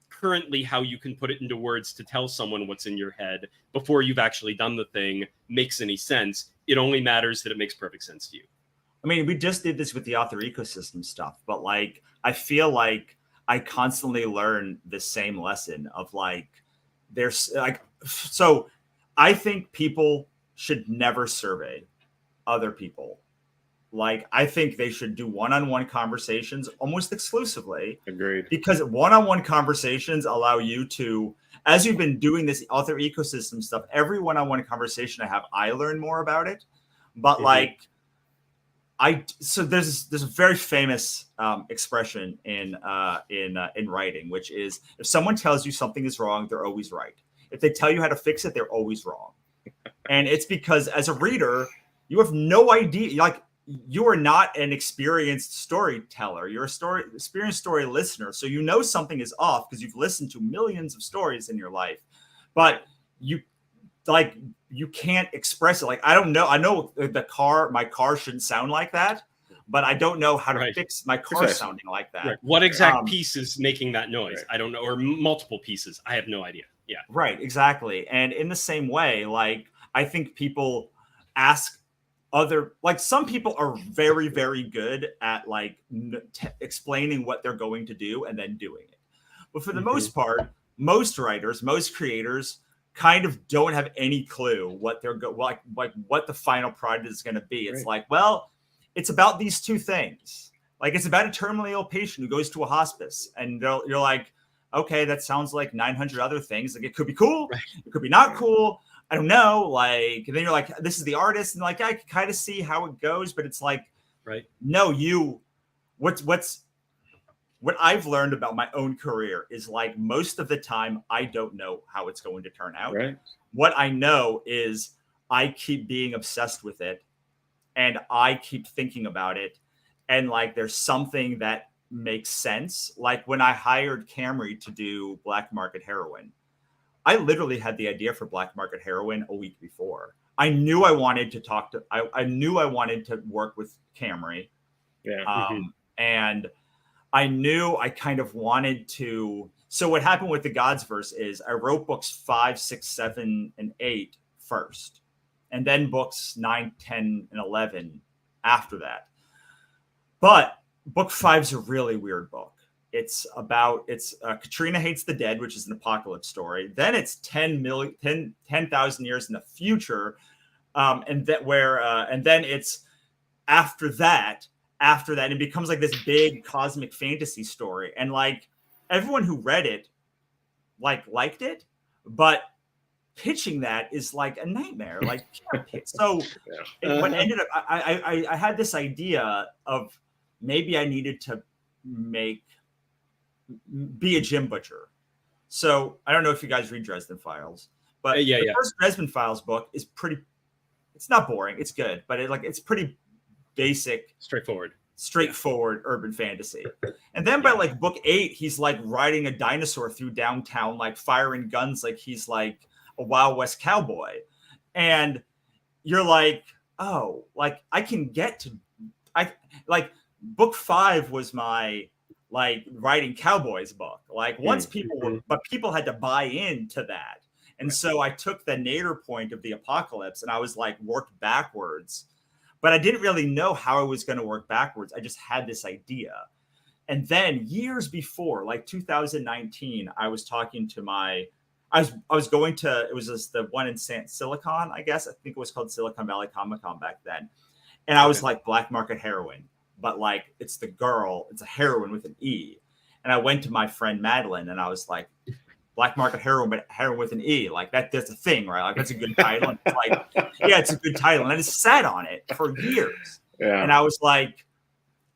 Speaker 1: currently how you can put it into words to tell someone what's in your head before you've actually done the thing makes any sense. It only matters that it makes perfect sense to you.
Speaker 2: I mean, we just did this with the author ecosystem stuff, but like, I feel like I constantly learn the same lesson of like, there's like, so I think people should never survey other people. Like, I think they should do one-on-one conversations almost exclusively.
Speaker 3: Agreed.
Speaker 2: Because one-on-one conversations allow you to, as you've been doing this author ecosystem stuff, every one-on-one conversation I have, I learn more about it. But like, so there's a very famous expression in writing, which is, if someone tells you something is wrong, they're always right. If they tell you how to fix it, they're always wrong. And it's because as a reader, you have no idea, like, you are not an experienced storyteller. You're experienced story listener. So you know something is off because you've listened to millions of stories in your life. But you, like, you can't express it. Like, I don't know. I know my car shouldn't sound like that, but I don't know how to fix my car sounding like that.
Speaker 1: Right. What exact piece is making that noise? Right. I don't know. Or multiple pieces. I have no idea. Yeah.
Speaker 2: Right. Exactly. And in the same way, like, I think people ask some people are very, very good at like explaining what they're going to do and then doing it. But for the most part, most writers, most creators kind of don't have any clue what they're like what the final product is going to be. It's like, well, it's about these two things. Like, it's about a terminally ill patient who goes to a hospice, and you're like, okay, that sounds like 900 other things. Like, it could be cool, it could be not cool. I don't know. Like, and then you're like, this is the artist, and like, I can kind of see how it goes, but it's like, no, what I've learned about my own career is, like, most of the time, I don't know how it's going to turn out.
Speaker 3: Right.
Speaker 2: What I know is I keep being obsessed with it, and I keep thinking about it. And like, there's something that makes sense. Like, when I hired Camry to do Black Market Heroin, I literally had the idea for Black Market Heroin a week before. I knew I wanted to I knew I wanted to work with Camry.
Speaker 3: Yeah.
Speaker 2: And I knew I kind of wanted to. So what happened with the God's Verse is I wrote books 5, 6, 7, and 8 first, and then books 9, 10, and 11 after that. But book 5 is a really weird book. It's Katrina Hates the Dead, which is an apocalypse story. Then it's 10,000 years in the future, and then it's after that, it becomes like this big cosmic fantasy story. And like, everyone who read it liked it, but pitching that is like a nightmare. Like, so what ended up, I had this idea of maybe I needed to be a gym butcher. So I don't know if you guys read Dresden Files, but the first Dresden Files book is it's not boring, it's good, but it's pretty basic, straightforward urban fantasy. And then by like book 8, he's like riding a dinosaur through downtown, like firing guns like he's like a Wild West cowboy. And you're like, oh, like, I can get to, book 5 was my like writing cowboys book. Like, once people had to buy into that. And so I took the nadir point of the apocalypse and I was like, worked backwards, but I didn't really know how I was going to work backwards. I just had this idea. And then years before, like 2019, I was talking to I was going to, it was just the one in Silicon, I guess. I think it was called Silicon Valley Comic-Con back then. And I was like, Black Market Heroin, but like, it's a heroine with an E. And I went to my friend Madeline and I was like, Black Market Heroin, but heroin with an E. Like, that's a thing, right? Like, that's a good title. And it's like, yeah, it's a good title. And I just sat on it for years. Yeah. And I was like,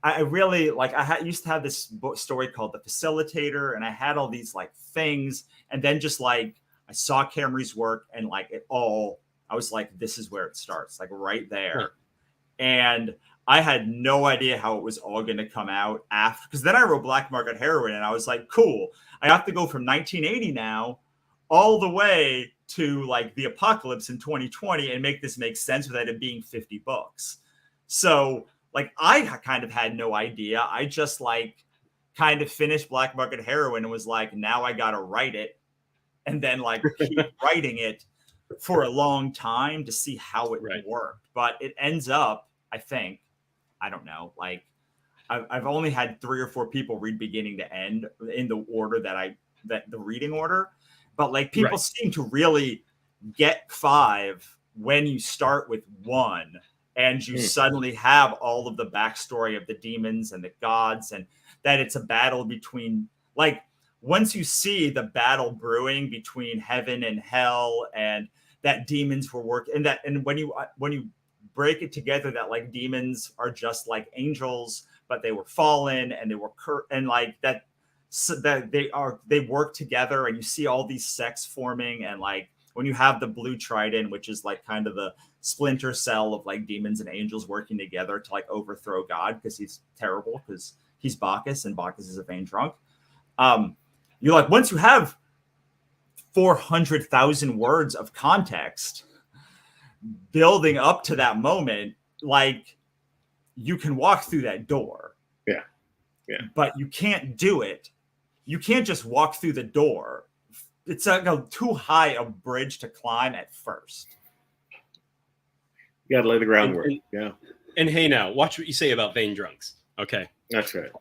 Speaker 2: I really, like, used to have this story called The Facilitator, and I had all these like things. And then just like, I saw Camry's work and like I was like, this is where it starts, like right there. Right. And I had no idea how it was all going to come out after, because then I wrote Black Market Heroin and I was like, cool, I have to go from 1980 now all the way to like the apocalypse in 2020 and make this make sense without it being 50 books. So like, I kind of had no idea. I just like kind of finished Black Market Heroin and was like, now I got to write it, and then like keep writing it for a long time to see how it worked. But it ends up, I think, I don't know, like I've only had 3 or 4 people read beginning to end in the order that the reading order, but like people seem to really get 5 when you start with 1 and you suddenly have all of the backstory of the demons and the gods, and that it's a battle between, like, once you see the battle brewing between heaven and hell, and that demons were working, and when you break it together that like demons are just like angels, but they were fallen and they were and like that, so that they work together, and you see all these sects forming. And like, when you have the blue trident, which is like kind of the splinter cell of like demons and angels working together to like overthrow God, because he's terrible, because he's Bacchus, and Bacchus is a vain drunk. You're like, once you have 400,000 words of context, building up to that moment, like you can walk through that door.
Speaker 3: Yeah. Yeah.
Speaker 2: But you can't do it. You can't just walk through the door. It's like too high a bridge to climb at first.
Speaker 3: You got to lay the groundwork. Yeah.
Speaker 1: And hey, now watch what you say about vain drunks. Okay.
Speaker 3: That's right.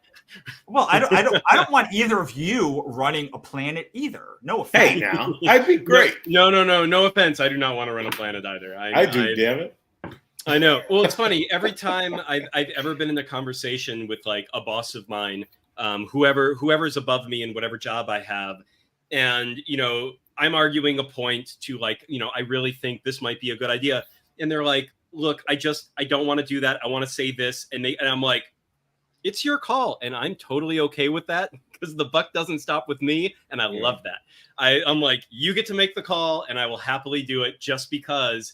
Speaker 2: Well, I don't want either of you running a planet either. No offense.
Speaker 3: Hey, now I'd be great.
Speaker 1: No offense. I do not want to run a planet either.
Speaker 3: I do, damn it.
Speaker 1: I know. Well, it's funny. Every time I've ever been in a conversation with like a boss of mine, whoever's above me in whatever job I have, and I'm arguing a point to like, I really think this might be a good idea, and they're like, look, I don't want to do that. I want to say this, and I'm like, it's your call, and I'm totally okay with that because the buck doesn't stop with me, and I love that. I'm like, you get to make the call, and I will happily do it just because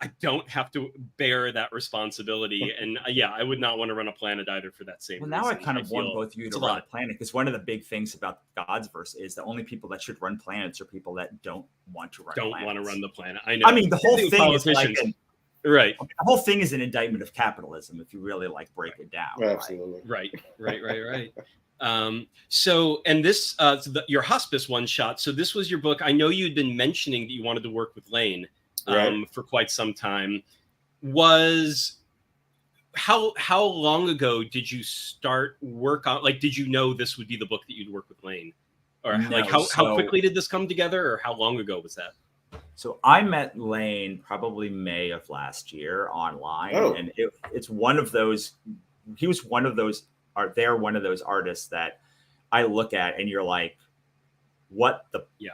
Speaker 1: I don't have to bear that responsibility. And I would not want to run a planet either for that same reason.
Speaker 2: Now I kind of want both of you to run a planet, because one of the big things about God's verse is the only people that should run planets are people that don't want to run
Speaker 1: the planet. I know.
Speaker 2: I mean, the whole thing is like
Speaker 1: right.
Speaker 2: The whole thing is an indictment of capitalism if you really like break it down.
Speaker 3: Absolutely.
Speaker 1: Right. So, and this, your hospice one shot. So this was your book. I know you'd been mentioning that you wanted to work with Lane for quite some time. How long ago did you start work on, like, did you know this would be the book that you'd work with Lane? Or how quickly did this come together, or how long ago was that?
Speaker 2: So I met Lane probably May of last year online, and it's one of those. He was one of those. They're one of those artists that I look at, and you're like, "What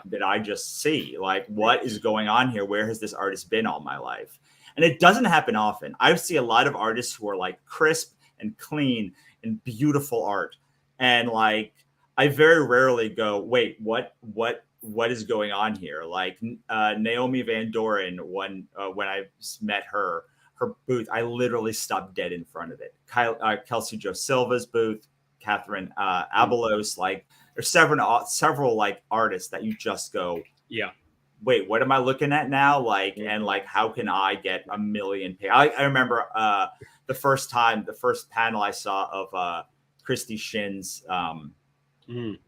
Speaker 2: did I just see? Like, what is going on here? Where has this artist been all my life?" And it doesn't happen often. I see a lot of artists who are like crisp and clean and beautiful art, and like I very rarely go, "Wait, what is going on here?" Like Naomi Van Doren, when I met her booth, I literally stopped dead in front of it. Kelsey Jo Silva's booth, Catherine Abelos, like there's several like artists that you just go, wait, what am I looking at now? Like, and like, how can I get a million I remember the first panel I saw of Christy Shin's Demon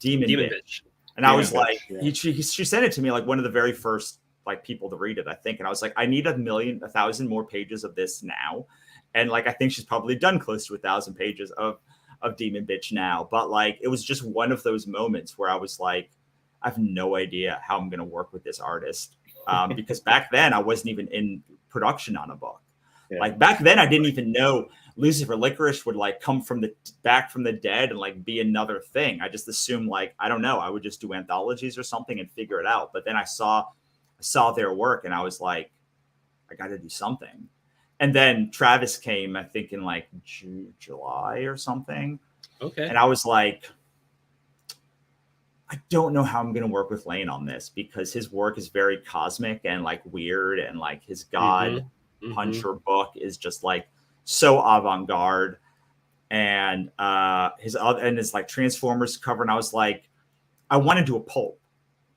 Speaker 2: Bitch. And I was like, she sent it to me like one of the very first like people to read it, I think. And I was like, I need 1,000 more pages of this now. And like, I think she's probably done close to 1,000 pages of Demon Bitch now. But like, it was just one of those moments where I was like, I have no idea how I'm going to work with this artist. Because back then I wasn't even in production on a book. Yeah. Like back then I didn't even know Lucifer Licorice would like come back from the dead and like be another thing. I just assumed like, I don't know, I would just do anthologies or something and figure it out. But then I saw their work and I was like, I got to do something. And then Travis came, I think in like July or something.
Speaker 1: Okay.
Speaker 2: And I was like, I don't know how I'm going to work with Lane on this because his work is very cosmic and like weird. And like his God Puncher book is just like so avant-garde, and his like Transformers cover. And I was like, I want to do a pulp.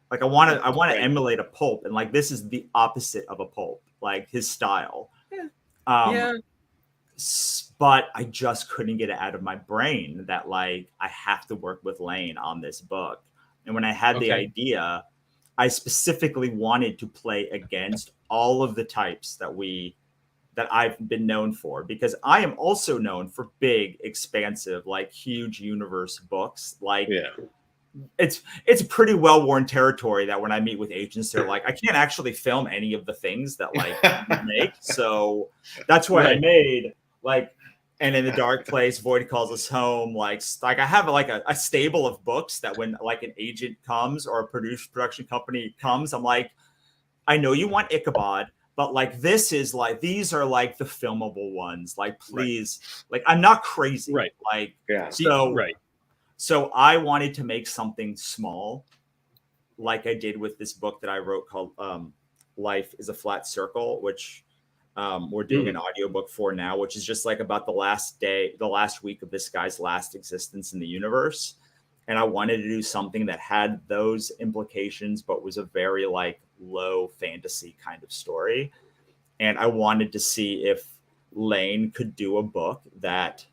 Speaker 2: Like I want to emulate a pulp. And like, this is the opposite of a pulp, like his style. But I just couldn't get it out of my brain that like, I have to work with Lane on this book. And when I had the idea, I specifically wanted to play against all of the types that I've been known for, because I am also known for big, expansive, like huge universe books. Like it's pretty well-worn territory that when I meet with agents, they're like, I can't actually film any of the things that like you make. So that's why I made like, and in the Dark Place, Void Calls Us Home. Like I have like a stable of books that when like an agent comes or a production company comes, I'm like, I know you want Ichabod, but like this is like, these are like the filmable ones. Like, please, like I'm not crazy.
Speaker 1: Right.
Speaker 2: Like, So I wanted to make something small, like I did with this book that I wrote called Life is a Flat Circle, which we're doing an audiobook for now, which is just like about the last week of this guy's last existence in the universe. And I wanted to do something that had those implications, but was a very like low fantasy kind of story. And I wanted to see if Lane could do a book that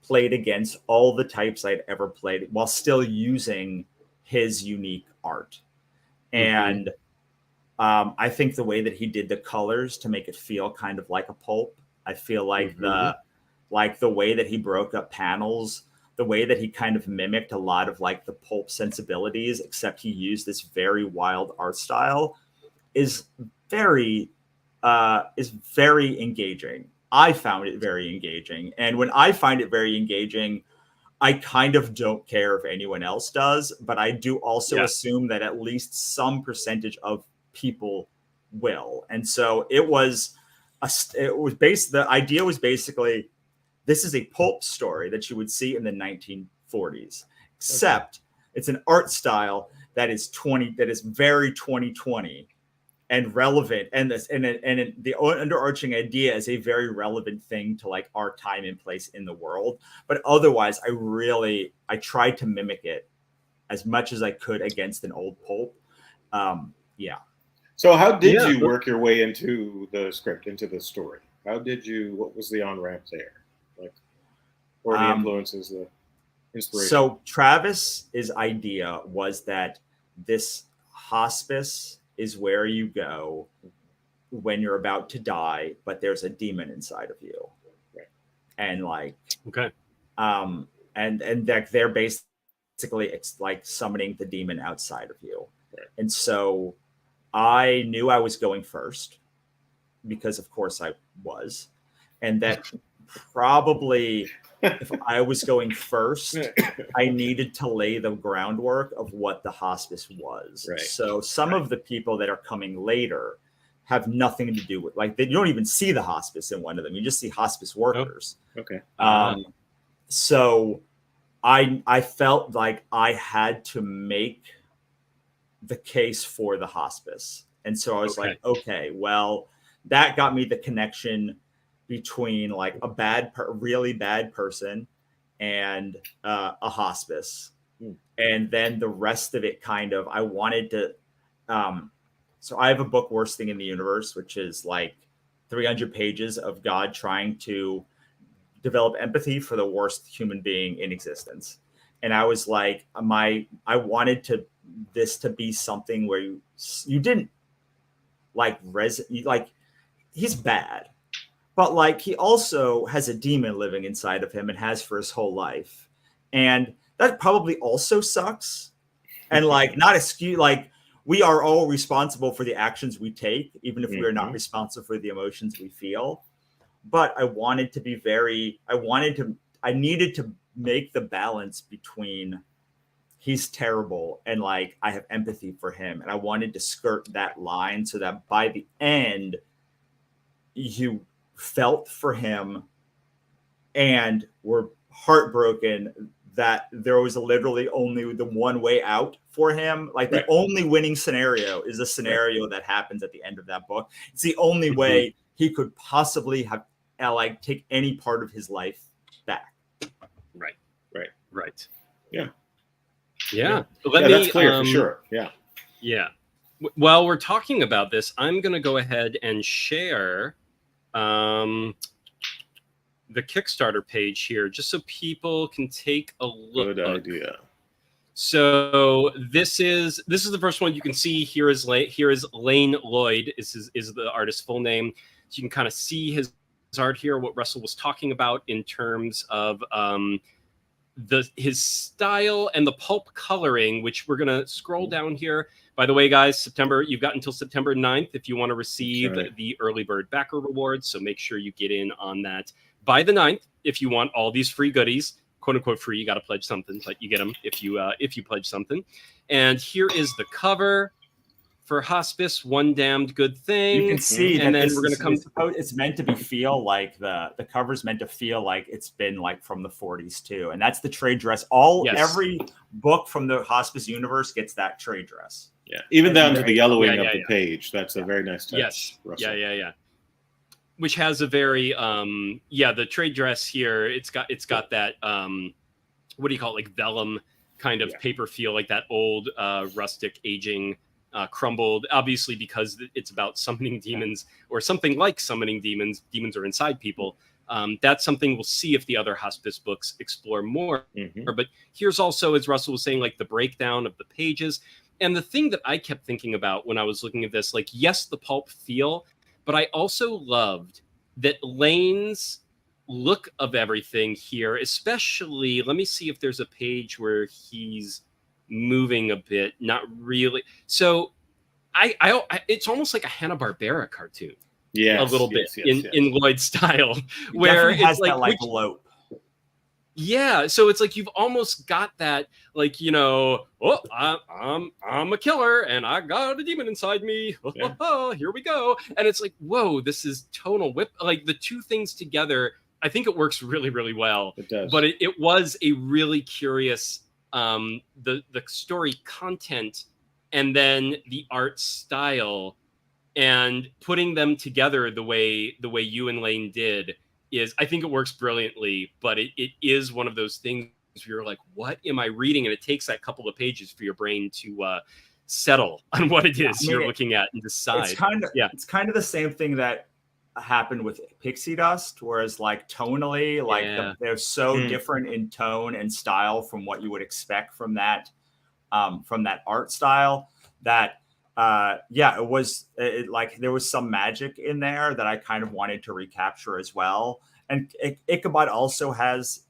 Speaker 2: played against all the types I'd ever played while still using his unique art. And I think the way that he did the colors to make it feel kind of like a pulp, I feel like the way that he broke up panels, the way that he kind of mimicked a lot of like the pulp sensibilities, except he used this very wild art style, is very engaging. I found it very engaging. And when I find it very engaging, I kind of don't care if anyone else does, but I do also assume that at least some percentage of people will. And so the idea was basically, this is a pulp story that you would see in the 1940s, except it's an art style that is very 2020 and relevant. And the underarching idea is a very relevant thing to like our time and place in the world. But otherwise, I tried to mimic it as much as I could against an old pulp.
Speaker 3: So how did you work your way into the script, into the story? What was the on-ramp there? Like, or the influences, the inspiration? So
Speaker 2: Travis's idea was that this hospice is where you go when you're about to die, but there's a demon inside of you.
Speaker 3: Right.
Speaker 2: And like,
Speaker 1: and
Speaker 2: that they're basically, it's like summoning the demon outside of you.
Speaker 3: Right.
Speaker 2: And so I knew I was going first because of course I was. And that probably if I was going first, I needed to lay the groundwork of what the hospice was.
Speaker 3: Right.
Speaker 2: So some of the people that are coming later have nothing to do with, like, you don't even see the hospice in one of them. You just see hospice workers.
Speaker 3: Oh, okay.
Speaker 2: So I felt like I had to make the case for the hospice. And so I was like, okay, well, that got me the connection between like a really bad person and a hospice. And then the rest of it I wanted to, so I have a book, Worst Thing in the Universe, which is like 300 pages of God trying to develop empathy for the worst human being in existence. And I was like, I wanted this to be something where you didn't like he's bad, but like he also has a demon living inside of him and has for his whole life. And that probably also sucks. And like, not excuse, like we are all responsible for the actions we take, even if we are not responsible for the emotions we feel. But I needed to make the balance between he's terrible and like I have empathy for him. And I wanted to skirt that line so that by the end, you felt for him and were heartbroken that there was literally only the one way out for him. Like the only winning scenario is a scenario that happens at the end of that book. It's the only way he could possibly have like take any part of his life back.
Speaker 1: Right.
Speaker 3: Yeah.
Speaker 1: That's
Speaker 3: clear for sure.
Speaker 1: Yeah. While we're talking about this, I'm going to go ahead and share the Kickstarter page here, just so people can take a look.
Speaker 3: Good idea.
Speaker 1: So this is the first one you can see. Here is Lane Lloyd is the artist's full name. So you can kind of see his art here, what Russell was talking about in terms of his style and the pulp coloring, which we're going to scroll down here. By the way, guys, you've got until September 9th if you want to receive the early bird backer rewards. So make sure you get in on that by the 9th if you want all these free goodies. Quote unquote free, you got to pledge something, but you get them if you pledge something. And here is the cover for Hospice, One Damned Good Thing.
Speaker 2: You can see
Speaker 1: and
Speaker 2: that
Speaker 1: then we're going to come.
Speaker 2: It's meant to feel like the cover's meant to feel like it's been like from the 40s too, and that's the trade dress. Every book from the Hospice universe gets that trade dress.
Speaker 3: Yeah, even down to the yellowing of the page. That's a very nice touch.
Speaker 1: Yes.
Speaker 3: Russell.
Speaker 1: Yeah. Which has a very the trade dress here. It's got that what do you call it, like vellum kind of paper feel, like that old rustic aging crumbled, obviously because it's about summoning demons or something like summoning demons. Demons are inside people. That's something we'll see if the other hospice books explore more. But here's also, as Russell was saying, like the breakdown of the pages. And the thing that I kept thinking about when I was looking at this, like, yes, the pulp feel, but I also loved that Lane's look of everything here, especially, let me see if there's a page where he's moving a bit, not really. So I it's almost like a Hanna-Barbera cartoon. A little bit in Lloyd's style, where it has
Speaker 2: that like bloat.
Speaker 1: Yeah, so it's like you've almost got that, like, you know, oh, I'm a killer and I got a demon inside me. Here we go. And it's like, whoa, this is tonal whip. Like the two things together, I think it works really, really well.
Speaker 3: It does.
Speaker 1: But it was a really curious, the story content and then the art style, and putting them together the way you and Lane did is, I think it works brilliantly, but it is one of those things where you're like, what am I reading? And it takes that couple of pages for your brain to settle on what it is you're looking at and decide.
Speaker 2: It's kind of the same thing that happened with Pixie Dust, whereas like tonally, like they're so different in tone and style from what you would expect from that art style that it was like there was some magic in there that I kind of wanted to recapture as well. And Ichabod also has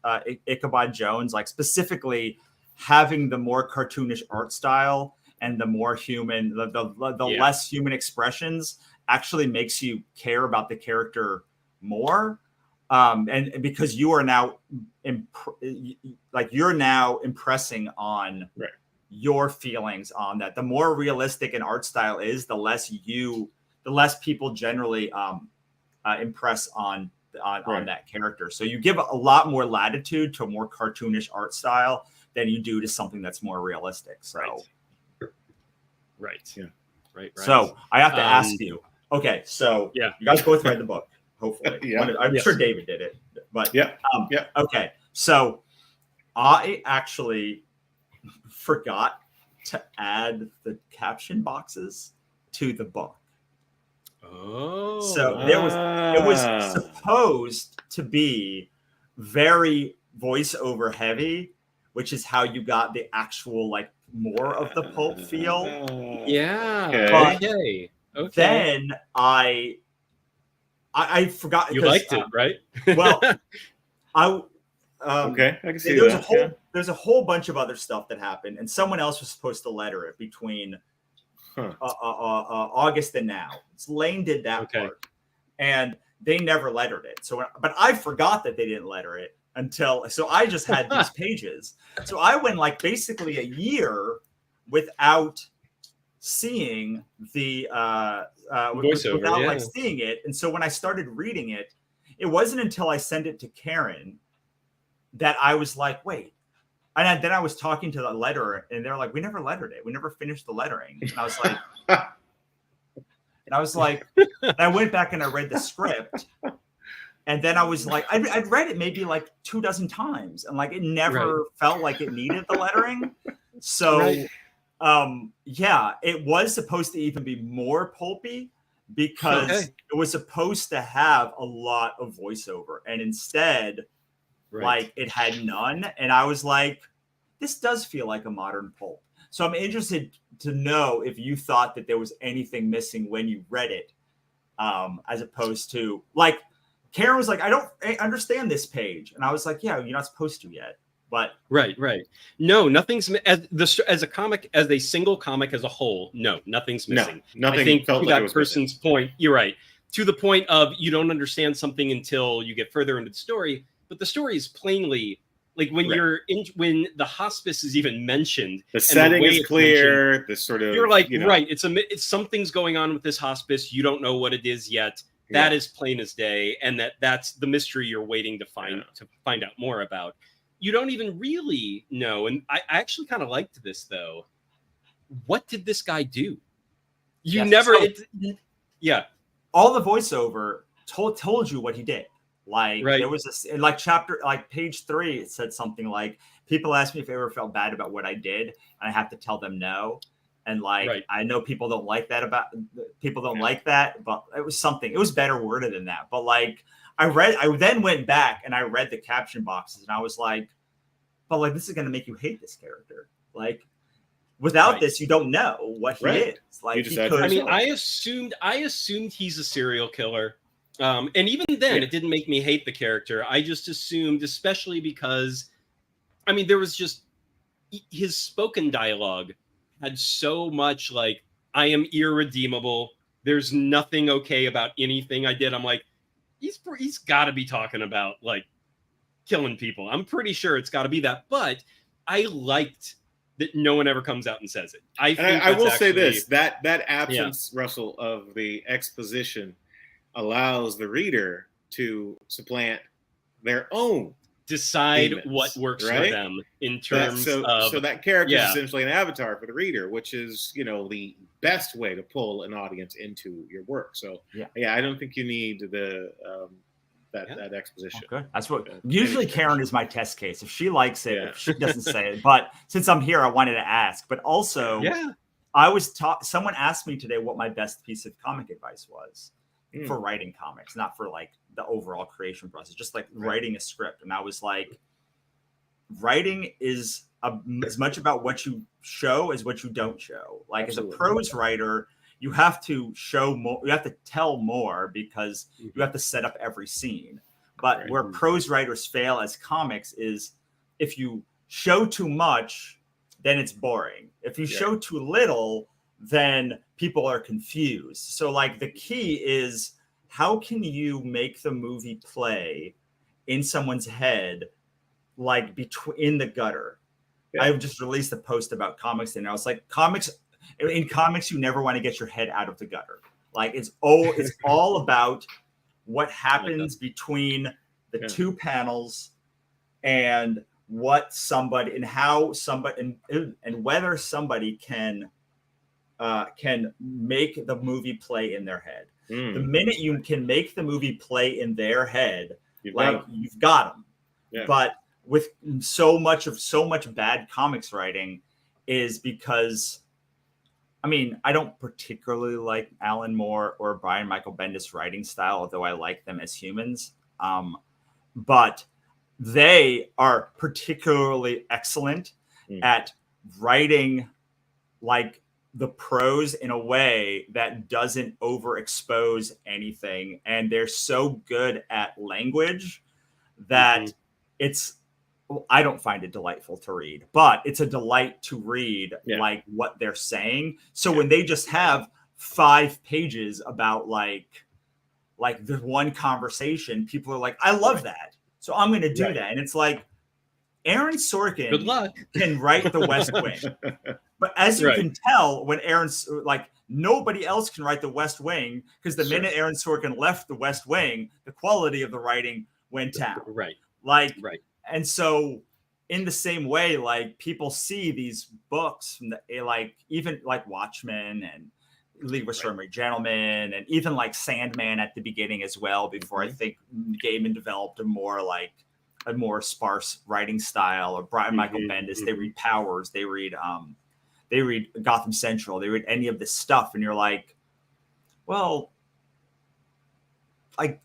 Speaker 2: Ichabod Jones, like specifically having the more cartoonish art style and the more human, the less human expressions actually makes you care about the character more. And because you are now you're now impressing on your feelings on that. The more realistic an art style is, the less people generally impress on that character. So you give a lot more latitude to a more cartoonish art style than you do to something that's more realistic. So
Speaker 1: right.
Speaker 2: So I have to ask you. Okay, so you guys both read the book, hopefully. I'm sure David did it, but okay. So I actually forgot to add the caption boxes to the book. So it was supposed to be very voiceover heavy, which is how you got the actual like more of the pulp feel.
Speaker 1: Okay.
Speaker 2: Then I forgot.
Speaker 1: You liked it, right?
Speaker 2: Well, I
Speaker 3: can see that.
Speaker 2: There's a whole bunch of other stuff that happened, and someone else was supposed to letter it between August and now. So Lane did that part, and they never lettered it. So, but I forgot that they didn't letter it so I just had these pages. So I went like basically a year without seeing the
Speaker 1: voiceover,
Speaker 2: without like seeing it. And so when I started reading it, it wasn't until I sent it to Karen that I was like, wait. And then I was talking to the letterer, and they're like, we never lettered it. We never finished the lettering. And I was like, and I went back and I read the script. And then I was like, I'd read it maybe like 24 times. And like, it never felt like it needed the lettering. So, it was supposed to even be more pulpy because it was supposed to have a lot of voiceover. And instead, like it had none. And I was like, this does feel like a modern pulp. So I'm interested to know if you thought that there was anything missing when you read it, as opposed to like Karen was like, I don't understand this page. And I was like, yeah, you're not supposed to yet. But
Speaker 1: right. No, nothing's as a comic, as a single comic as a whole. No, nothing's missing.
Speaker 3: No, nothing.
Speaker 1: I think
Speaker 3: felt
Speaker 1: to
Speaker 3: like
Speaker 1: that person's point, you're right. To the point of you don't understand something until you get further into the story. But the story is plainly like when when the hospice is even mentioned,
Speaker 3: the setting is clear. The sort of
Speaker 1: you're like it's something's going on with this hospice. You don't know what it is yet. That is plain as day, and that's the mystery you're waiting to find out more about. You don't even really know, and I actually kind of liked this though. What did this guy do? You never,
Speaker 2: all the voiceover told you what he did. Like there was a chapter, like page 3, it said something like, people ask me if I ever felt bad about what I did, and I have to tell them no. And like,
Speaker 1: Right.
Speaker 2: I know people don't like that like that, but it was better worded than that. But like, I then went back and I read the caption boxes and I was like, but like, this is going to make you hate this character. Like, without this, you don't know what he is. Like,
Speaker 1: I assumed he's a serial killer. And even then, it didn't make me hate the character. I just assumed, especially because, I mean, there was just his spoken dialogue had so much like, I am irredeemable. There's nothing okay about anything I did. I'm like, he's got to be talking about like killing people. I'm pretty sure it's got to be that. But I liked that no one ever comes out and says it.
Speaker 3: I will say this, that absence, Russell, of the exposition allows the reader to supplant their own
Speaker 1: decide
Speaker 3: demons,
Speaker 1: what works
Speaker 3: right?
Speaker 1: for them in terms
Speaker 3: so that character is essentially an avatar for the reader, which is, you know, the best way to pull an audience into your work. So I don't think you need that exposition.
Speaker 2: Okay. That's what usually Karen is my test case. If she likes it, if she doesn't say it. But since I'm here, I wanted to ask. But also, I was someone asked me today what my best piece of comic advice was for writing comics, not for like the overall creation process, just like writing a script. And I was like, writing is as much about what you show as what you don't show. Like as a prose writer, you have to show more, you have to tell more because you have to set up every scene. But where prose writers fail as comics is if you show too much, then it's boring. If you show too little, then people are confused. So like the key is, how can you make the movie play in someone's head, like in the gutter? I just released a post about comics and I was like, in comics, you never want to get your head out of the gutter. Like it's all about what happens between the two panels and what somebody and how somebody and whether somebody can make the movie play in their head. The minute you can make the movie play in their head, you've got them. Yeah. But with so much bad comics writing is because, I mean, I don't particularly like Alan Moore or Brian Michael Bendis' writing style, although I like them as humans. But they are particularly excellent at writing like the prose in a way that doesn't overexpose anything. And they're so good at language that I don't find it delightful to read, but it's a delight to read like what they're saying. So when they just have 5 pages about like the one conversation, people are like, I love that. So I'm going to do that. And it's like, Aaron Sorkin
Speaker 1: good luck.
Speaker 2: Can write The West Wing. But as you can tell, when Aaron's like, nobody else can write The West Wing because the minute Aaron Sorkin left The West Wing, the quality of the writing went down. And so in the same way, like people see these books from even like Watchmen and League of Extraordinary Gentlemen and even like Sandman at the beginning as well, before I think Gaiman developed a more sparse writing style, or Brian Michael Bendis. They read Powers, they read Gotham Central, they read any of this stuff, and you're like, well, like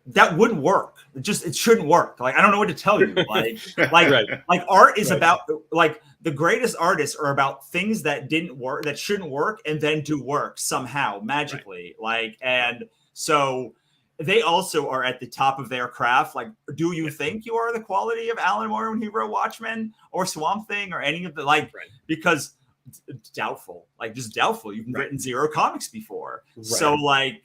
Speaker 2: that wouldn't work. It shouldn't work. Like I don't know what to tell you. Like art is about like the greatest artists are about things that didn't work, that shouldn't work, and then do work somehow magically. And so they also are at the top of their craft. Like, do you think you are the quality of Alan Moore when he wrote Watchmen or Swamp Thing or any of the because it's doubtful, just doubtful. You've written 0 comics before. So I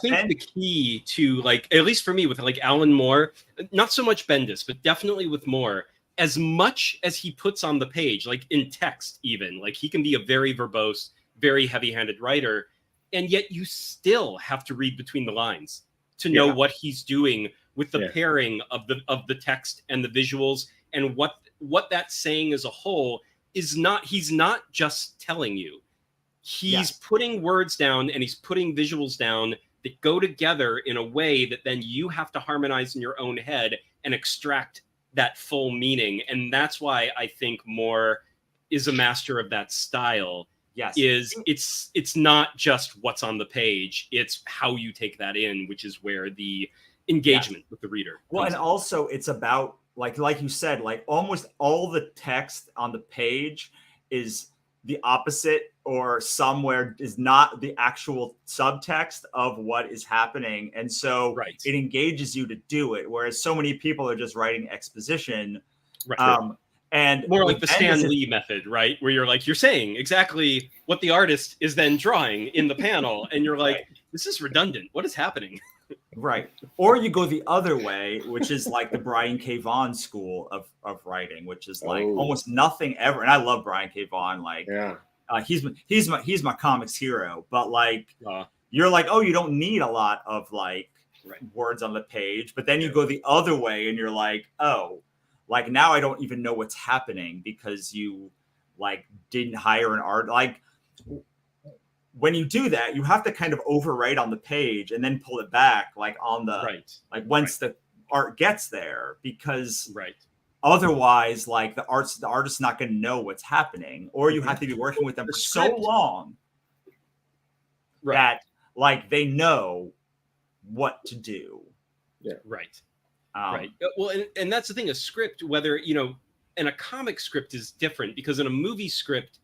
Speaker 2: think the key to at least for me with Alan Moore, not so much Bendis, but definitely with Moore, as much as he puts on the page, in text, even he can be a very verbose, very heavy-handed writer. And yet you still have to read between the lines to know what he's doing with the pairing of the text and the visuals, and what that's saying as a whole is not. He's not just telling you. He's putting words down and he's putting visuals down that go together in a way that then you have to harmonize in your own head and extract
Speaker 1: that full meaning. And that's why I think Moore is a master of that style.
Speaker 2: Yes.
Speaker 1: It's not just what's on the page, it's how you take that in, which is where the engagement with the reader.
Speaker 2: Well, and also it's about, like you said, like almost all the text on the page is the opposite or somewhere is not the actual subtext of what is happening. And so it engages you to do it. Whereas so many people are just writing exposition.
Speaker 1: Right. And more like the Stan Lee method, right? Where you're like, you're saying exactly what the artist is then drawing in the panel. And you're like, this is redundant. What is happening?
Speaker 2: Right. Or you go the other way, which is like the Brian K. Vaughan school of writing, which is like almost nothing ever. And I love Brian K. Vaughan. Like, he's my comics hero. But like, you're like, oh, you don't need a lot of like words on the page. But then you go the other way and you're like, oh, like now I don't even know what's happening because you like didn't hire an art. Like, when you do that, you have to kind of overwrite on the page and then pull it back, like on the like once the art gets there, because otherwise, like the artist's not going to know what's happening, or you have to be working with them for so long that like they know what to do.
Speaker 1: Yeah, right. Well, and that's the thing. A script, whether and a comic script is different because in a movie script,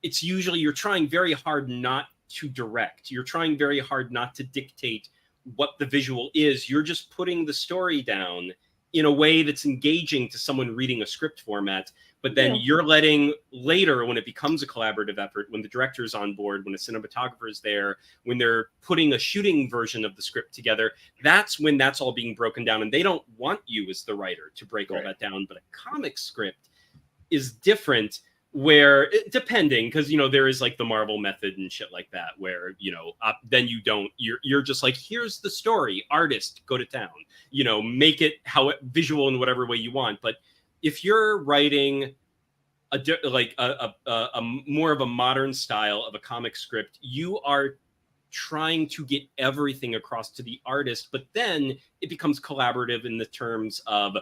Speaker 1: it's usually you're trying very hard not to direct. You're trying very hard not to dictate what the visual is. You're just putting the story down in a way that's engaging to someone reading a script format. But then you're letting later, when it becomes a collaborative effort, when the director is on board, when a cinematographer is there, when they're putting a shooting version of the script together, that's when that's all being broken down. And they don't want you as the writer to break all that down. But a comic script is different. Where depending, because there is like the Marvel method and shit like that, where then you're just like, here's the story, artist, go to town, make it visual in whatever way you want. But if you're writing a more of a modern style of a comic script, you are trying to get everything across to the artist, but then it becomes collaborative in the terms of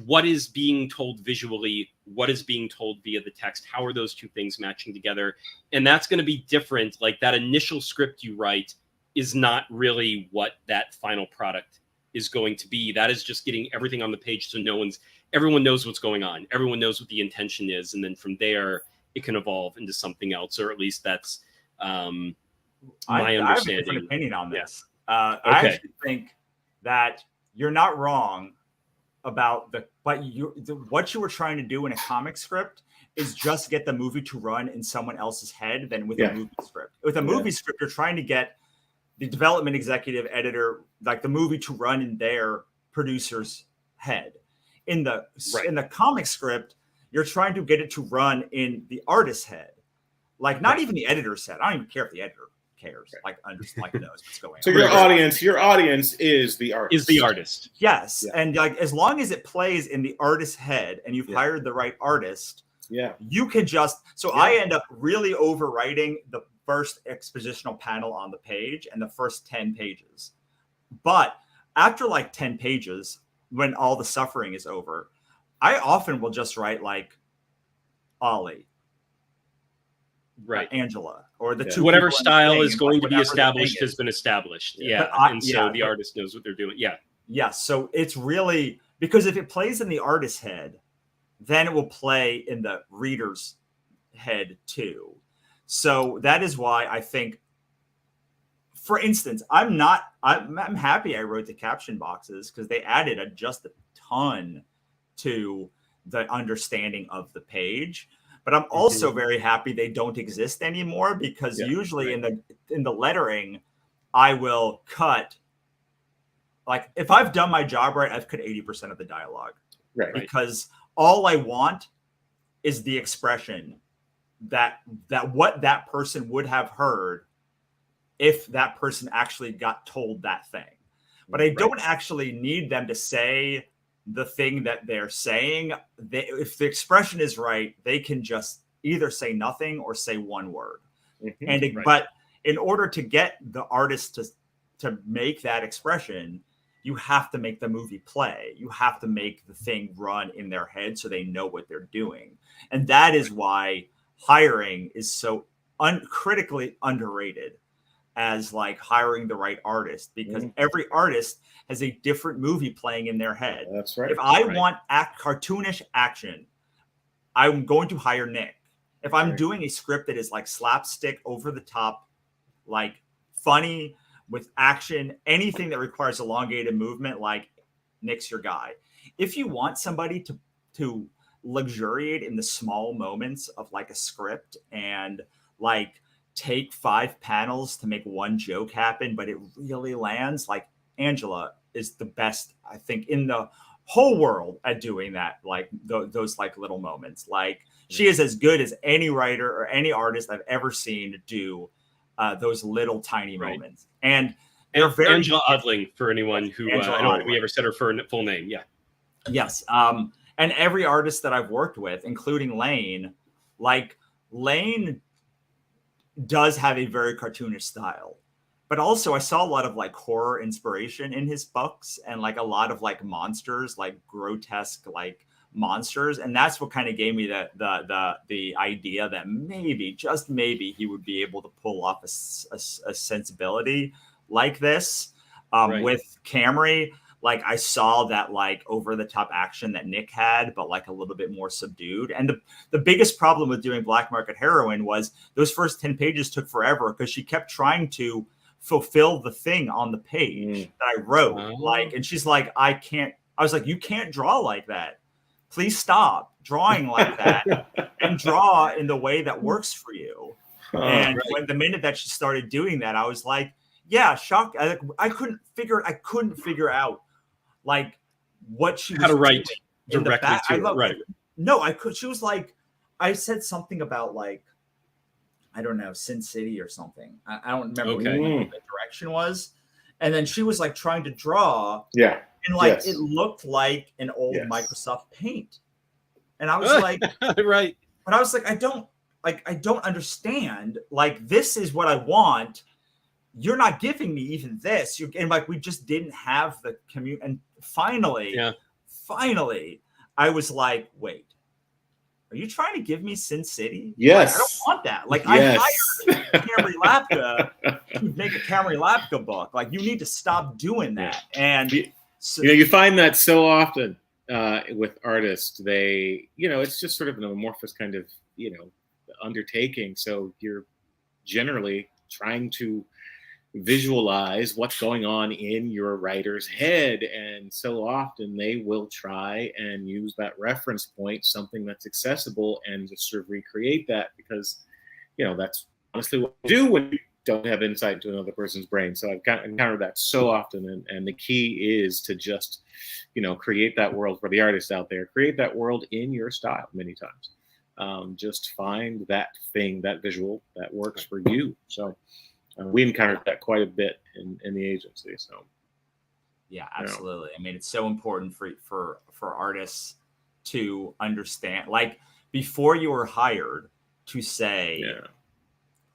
Speaker 1: what is being told visually, what is being told via the text, how are those two things matching together? And that's going to be different. Like that initial script you write is not really what that final product is going to be. That is just getting everything on the page so everyone knows what's going on. Everyone knows what the intention is. And then from there, it can evolve into something else, or at least that's my understanding. I have a
Speaker 2: different opinion on this. I actually think that you're not wrong about what you were trying to do in a comic script is just get the movie to run in someone else's head than with a movie script. With a movie script, you're trying to get the development executive, editor, like the movie to run in their producer's head. In the comic script, you're trying to get it to run in the artist's head. Like not even the editor's head. I don't even care if the editor cares. Like knows what's going on.
Speaker 3: So your audience is the artist.
Speaker 2: Yes. Yeah. And like as long as it plays in the artist's head and you've hired the right artist, you can just I end up really overwriting the first expositional panel on the page and the first 10 pages. But after like 10 pages, when all the suffering is over, I often will just write like Ollie. Angela, or the two,
Speaker 1: whatever style is going to be established has been established. So the artist knows what they're doing.
Speaker 2: So it's really, because if it plays in the artist's head, then it will play in the reader's head too. So that is why I think, for instance, I'm happy I wrote the caption boxes because they added just a ton to the understanding of the page. But I'm also very happy they don't exist anymore because usually in the lettering, I will cut. Like if I've done my job right, I've cut 80% of the dialogue. Because all I want is the expression that what that person would have heard if that person actually got told that thing. But I don't actually need them to say the thing that they're saying. If the expression is right, they can just either say nothing or say one word. But in order to get the artist to make that expression, you have to make the movie play. You have to make the thing run in their head so they know what they're doing. And that is why hiring is so critically underrated as like hiring the right artist, because every artist has a different movie playing in their head.
Speaker 3: That's right.
Speaker 2: If I want cartoonish action, I'm going to hire Nick. If I'm doing a script that is like slapstick, over the top, like funny with action, anything that requires elongated movement, like Nick's your guy. If you want somebody to luxuriate in the small moments of like a script and like take 5 panels to make one joke happen, but it really lands, like Angela is the best, I think, in the whole world at doing that. Like those like little moments, like she is as good as any writer or any artist I've ever seen do those little tiny moments. And they're very
Speaker 1: Angela Odling, for anyone who I don't think we ever said her full name. Yeah.
Speaker 2: Yes. And every artist that I've worked with, including Lane, like Lane does have a very cartoonish style, but also I saw a lot of like horror inspiration in his books and like a lot of like monsters, like grotesque, like monsters. And that's what kind of gave me the idea that maybe, just maybe, he would be able to pull off a sensibility like this with Camry. Like I saw that like over the top action that Nick had, but like a little bit more subdued. And the biggest problem with doing Black Market Heroine was those first 10 pages took forever because she kept trying to fulfill the thing on the page that I wrote. Like, and she's like, I was like, you can't draw like that. Please stop drawing like that and draw in the way that works for you. And when the minute that she started doing that, I was like, yeah, shock. I couldn't figure out like what she was
Speaker 1: how to write
Speaker 2: doing
Speaker 1: directly to it. Right.
Speaker 2: No, I could. She was like, I said something about like, I don't know, Sin City or something. I don't remember what the direction was. And then she was like trying to draw.
Speaker 3: Yeah.
Speaker 2: And like, it looked like an old Microsoft Paint. And I was like,
Speaker 1: right.
Speaker 2: But I was like, I don't understand. Like, this is what I want. You're not giving me even this. And like, we just didn't have the commute. And finally, I was like, wait, are you trying to give me Sin City?
Speaker 3: Yes.
Speaker 2: Like, I don't want that. Like, I hired Camry Lapka to make a Camry Lapka book. Like, you need to stop doing that. And
Speaker 3: so, you find that so often with artists. They, it's just sort of an amorphous kind of, undertaking. So you're generally trying to visualize what's going on in your writer's head, and so often they will try and use that reference point, something that's accessible, and just sort of recreate that, because that's honestly what you do when you don't have insight into another person's brain. So I've encountered that so often, and the key is to just create that world for the artists out there. Create that world in your style many times. Just find that thing, that visual that works for you. So we encountered that quite a bit in the agency. So,
Speaker 2: yeah, absolutely. I mean, it's so important for artists to understand, like, before you were hired, to say,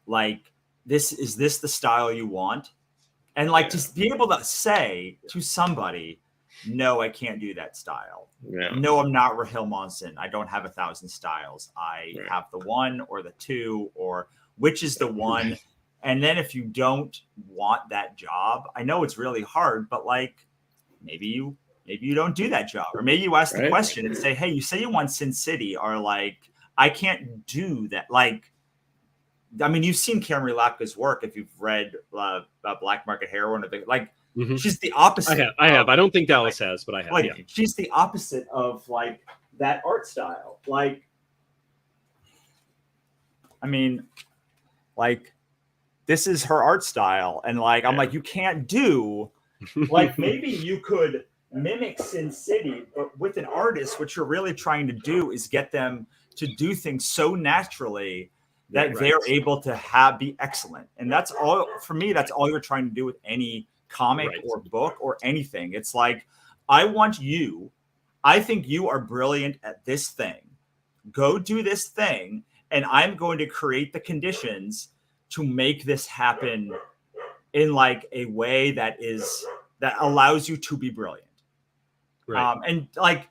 Speaker 2: like, is this the style you want? And like to be able to say to somebody, no, I can't do that style. No, I'm not Rahil Monson. I don't have 1,000 styles. I have the one or the two, or which is the one. And then if you don't want that job, I know it's really hard, but like maybe you don't do that job, or maybe you ask the question and say, hey, you say you want Sin City, or like, I can't do that. Like, I mean, you've seen Camry Lapka's work if you've read Black Market Heroine, or she's the opposite.
Speaker 1: I have. I don't think Dallas has, but I have.
Speaker 2: Like, she's the opposite of like that art style. Like, I mean, like, this is her art style. And like, I'm like, you can't do, like, maybe you could mimic Sin City, but with an artist, what you're really trying to do is get them to do things so naturally that they're able to be excellent. And that's all, for me, that's all you're trying to do with any comic or book or anything. It's like, I think you are brilliant at this thing. Go do this thing, and I'm going to create the conditions to make this happen in like a way that that allows you to be brilliant.
Speaker 1: Right.
Speaker 2: And like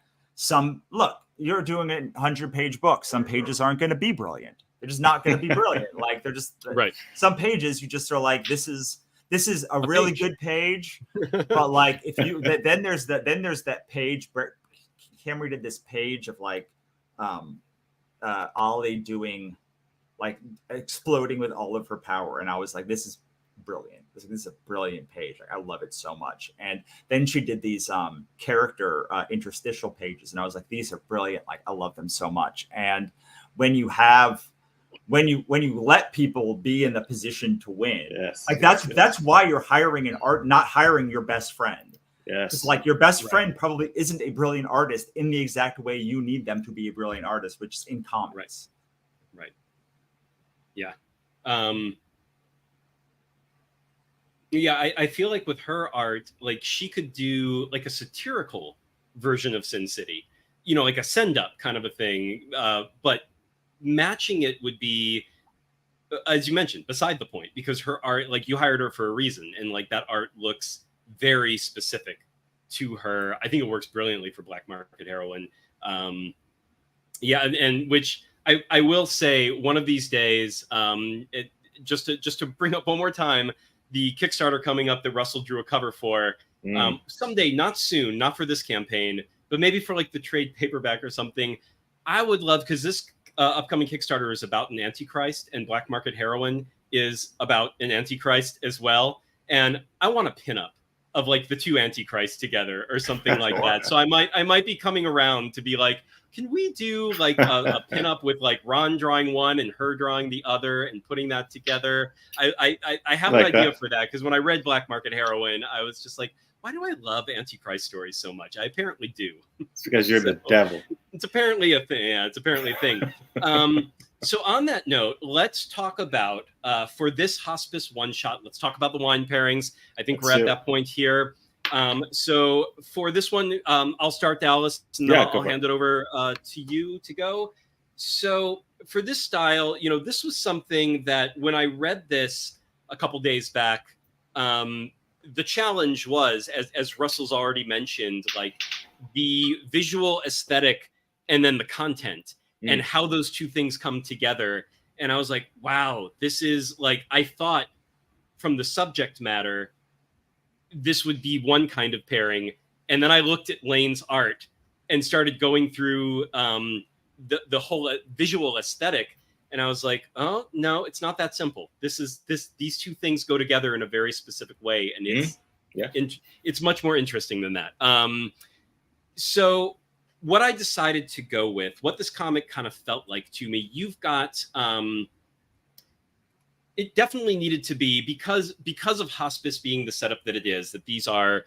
Speaker 2: you're doing a 100-page book. Some pages aren't going to be brilliant. They're just not going to be brilliant. Like they're just
Speaker 1: right.
Speaker 2: Some pages you just are like, this is a really good page, but like if you then there's that page where Camry did this page of like Ollie doing like exploding with all of her power, and I was like, this is brilliant. This is a brilliant page. Like, I love it so much. And then she did these character interstitial pages, and I was like, these are brilliant. Like, I love them so much. And when you let people be in the position to win, that's why you're hiring an art, not hiring your best friend.
Speaker 3: Yes.
Speaker 2: Like your best friend probably isn't a brilliant artist in the exact way you need them to be a brilliant artist, which is in comics.
Speaker 1: Right. Yeah. Yeah, I feel like with her art, like she could do like a satirical version of Sin City, like a send up kind of a thing. But matching it would be, as you mentioned, beside the point, because her art, like you hired her for a reason, and like that art looks very specific to her. I think it works brilliantly for Black Market Heroine. And which I will say, one of these days, just to bring up one more time, the Kickstarter coming up that Russell drew a cover for, someday, not soon, not for this campaign, but maybe for like the trade paperback or something. I would love, because this upcoming Kickstarter is about an Antichrist, and Black Market Heroine is about an Antichrist as well. And I want a pinup of like the two Antichrists together or something like that. So I might be coming around to be like, can we do like a pinup with like Ron drawing one and her drawing the other and putting that together? I have an idea for that, because when I read Black Market Heroine, I was just like, why do I love Antichrist stories so much? I apparently do.
Speaker 3: It's because you're the devil.
Speaker 1: It's apparently a thing. Yeah, it's apparently a thing. So on that note, let's talk about, for this hospice one shot, let's talk about the wine pairings. I think we're at that point here. So for this one, I'll start, Dallas, and then I'll hand it over to you to go. So for this style, this was something that when I read this a couple days back, the challenge was, as Russell's already mentioned, like the visual aesthetic and then the content and how those two things come together. And I was like, wow, this is like, I thought from the subject matter, this would be one kind of pairing. And then I looked at Lane's art and started going through the whole visual aesthetic. And I was like, oh, no, it's not that simple. These two things go together in a very specific way. And it's much more interesting than that. So what I decided to go with, what this comic kind of felt like to me, you've got, it definitely needed to be, because of hospice being the setup that it is, that these are,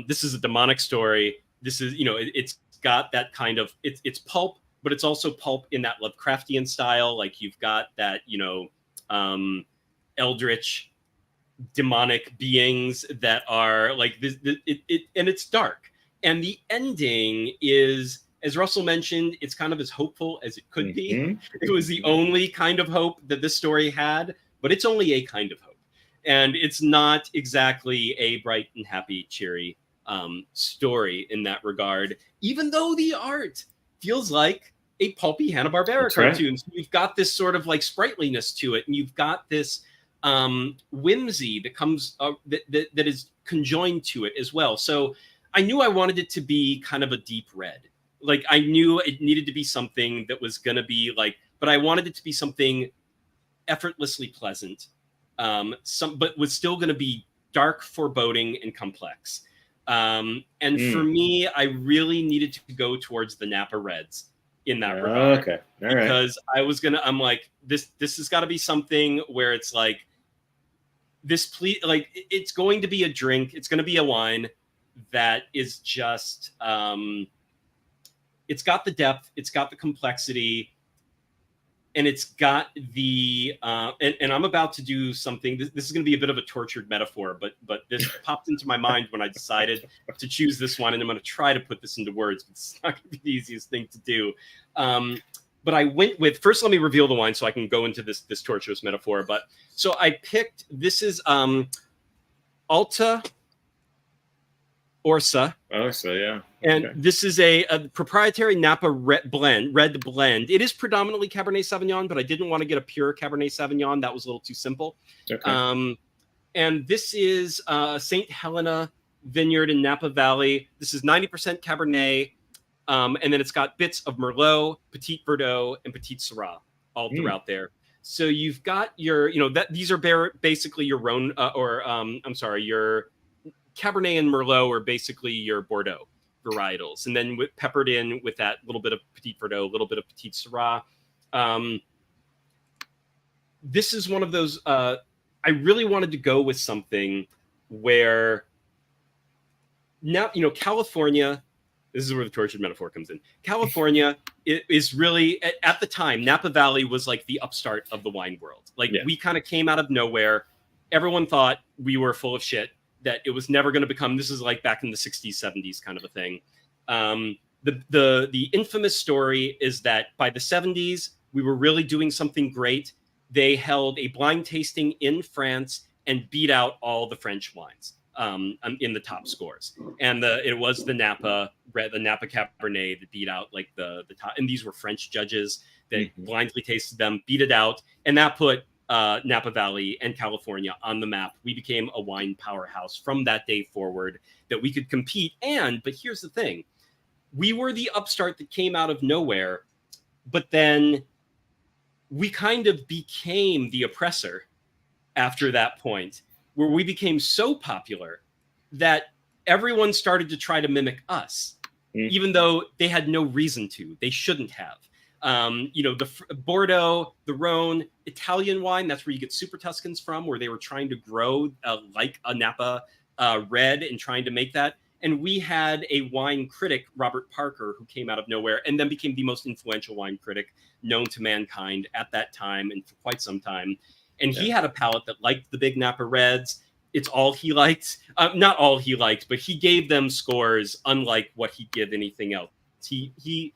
Speaker 1: this is a demonic story. This is, it's got that kind of, it's pulp, but it's also pulp in that Lovecraftian style. Like you've got that, eldritch demonic beings that are like this, and it's dark. And the ending is, as Russell mentioned, it's kind of as hopeful as it could be. It was the only kind of hope that this story had, but it's only a kind of hope. And it's not exactly a bright and happy, cheery story in that regard, even though the art feels like a pulpy Hanna-Barbera cartoon. So you've got this sort of like sprightliness to it, and you've got this whimsy that comes that is conjoined to it as well. So I knew I wanted it to be kind of a deep red. Like I knew it needed to be something that was going to be like, but I wanted it to be something effortlessly pleasant, but was still going to be dark, foreboding, and complex. And for me, I really needed to go towards the Napa reds in that regard.
Speaker 3: Okay. All
Speaker 1: because right. I'm like, this has got to be something where it's like it's going to be a drink. It's going to be a wine that is just, it's got the depth, it's got the complexity, and it's got the, and I'm about to do something, this is going to be a bit of a tortured metaphor, but this popped into my mind when I decided to choose this one, and I'm going to try to put this into words, but it's not going to be the easiest thing to do. But I went with, first let me reveal the wine so I can go into this torturous metaphor. But so I picked, this is ALTA ORSA.
Speaker 3: ORSA, yeah.
Speaker 1: And
Speaker 3: Okay.
Speaker 1: this is a proprietary Napa red blend. It is predominantly Cabernet Sauvignon, but I didn't want to get a pure Cabernet Sauvignon. That was a little too simple.
Speaker 3: Okay.
Speaker 1: And this is St. Helena Vineyard in Napa Valley. This is 90% Cabernet. And then it's got bits of Merlot, Petit Verdot, and Petit Syrah all throughout there. So you've got your, these are basically your Rhone, your Cabernet and Merlot are basically your Bordeaux varietals. And then peppered in with that little bit of Petit Verdot, a little bit of Petit Syrah. This is one of those, I really wanted to go with something where now, California, this is where the tortured metaphor comes in. California is really, at the time, Napa Valley was like the upstart of the wine world. Like we kind of came out of nowhere. Everyone thought we were full of shit, that it was never going to become, this is like back in the 60s, 70s kind of a thing. The infamous story is that by the 70s, we were really doing something great. They held a blind tasting in France and beat out all the French wines in the top scores. And it was the Napa Cabernet that beat out like the top. And these were French judges that blindly tasted them, beat it out. And that put Napa Valley and California on the map. We became a wine powerhouse from that day forward, that we could compete. But here's the thing. We were the upstart that came out of nowhere, but then we kind of became the oppressor after that point, where we became so popular that everyone started to try to mimic us, even though they had no reason to. They shouldn't have. The Bordeaux, the Rhone, Italian wine, that's where you get Super Tuscans from, where they were trying to grow like a Napa red and trying to make that. And we had a wine critic, Robert Parker, who came out of nowhere and then became the most influential wine critic known to mankind at that time and for quite some time. And he had a palate that liked the big Napa Reds. It's all he liked. Not all he liked, but he gave them scores unlike what he'd give anything else. The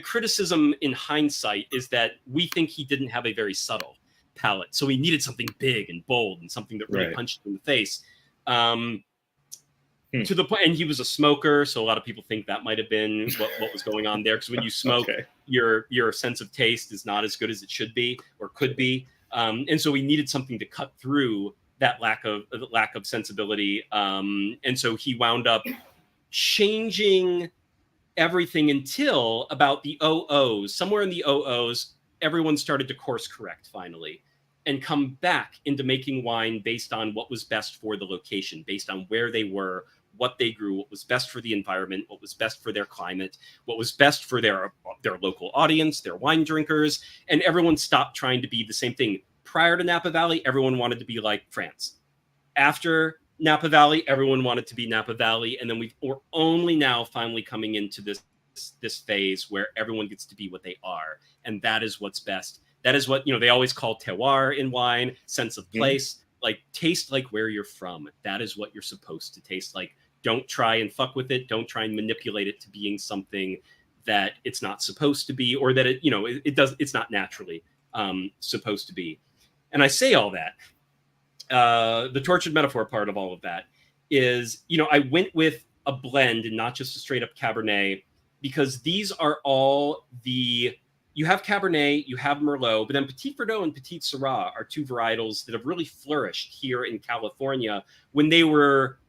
Speaker 1: criticism in hindsight is that we think he didn't have a very subtle palate. So he needed something big and bold and something that really punched him in the face. To the point, and he was a smoker, so a lot of people think that might have been what was going on there. Because when you smoke, your sense of taste is not as good as it should be or could be. And so we needed something to cut through that lack of sensibility. And so he wound up changing everything until about the 00s. Somewhere in the 00s, everyone started to course correct finally and come back into making wine based on what was best for the location, based on where they were, what they grew, what was best for the environment, what was best for their climate, what was best for their local audience, their wine drinkers. And everyone stopped trying to be the same thing. Prior to Napa Valley, everyone wanted to be like France. After Napa Valley, everyone wanted to be Napa Valley. And then we're only now finally coming into this phase where everyone gets to be what they are. And that is what's best. That is what, they always call terroir in wine, sense of place, like taste like where you're from. That is what you're supposed to taste like. Don't try and fuck with it. Don't try and manipulate it to being something that it's not supposed to be, or that it's not naturally supposed to be. And I say all that. The tortured metaphor part of all of that is, I went with a blend and not just a straight up Cabernet, because these are all you have Cabernet, you have Merlot, but then Petit Verdot and Petit Syrah are two varietals that have really flourished here in California when they were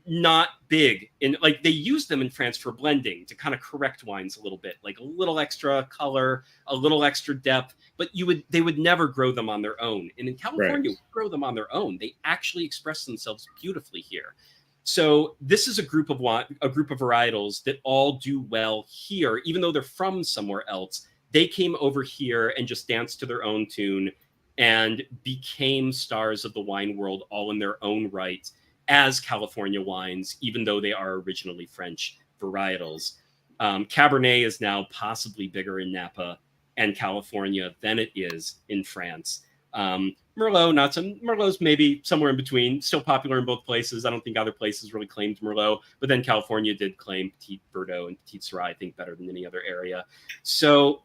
Speaker 1: not big. They used them in France for blending to kind of correct wines a little bit, like a little extra color, a little extra depth, but they would never grow them on their own. And in California, we grow them on their own. They actually express themselves beautifully here. So this is a group of varietals that all do well here, even though they're from somewhere else. They came over here and just danced to their own tune and became stars of the wine world all in their own right as California wines, even though they are originally French varietals. Cabernet is now possibly bigger in Napa and California than it is in France. Merlot's maybe somewhere in between, still popular in both places. I don't think other places really claimed Merlot, but then California did claim Petit Verdot and Petit Syrah, I think, better than any other area. So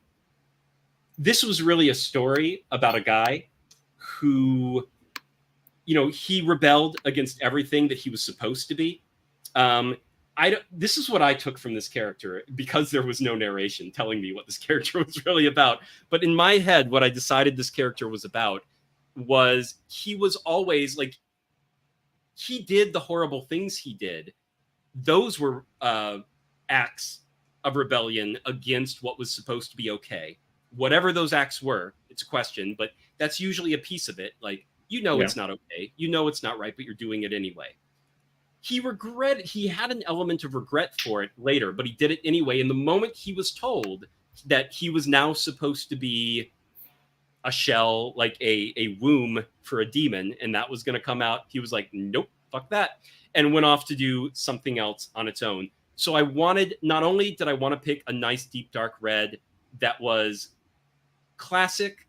Speaker 1: this was really a story about a guy who, he rebelled against everything that he was supposed to be. This is what I took from this character, because there was no narration telling me what this character was really about. But in my head, what I decided this character was about was he was always like, he did the horrible things he did. Those were acts of rebellion against what was supposed to be okay. Whatever those acts were, it's a question, but that's usually a piece of it. Like, it's not okay. It's not right, but you're doing it anyway. He had an element of regret for it later, but he did it anyway. And the moment he was told that he was now supposed to be a shell, like a womb for a demon, and that was going to come out, he was like, nope, fuck that, and went off to do something else on its own. So not only did I want to pick a nice deep dark red that was classic,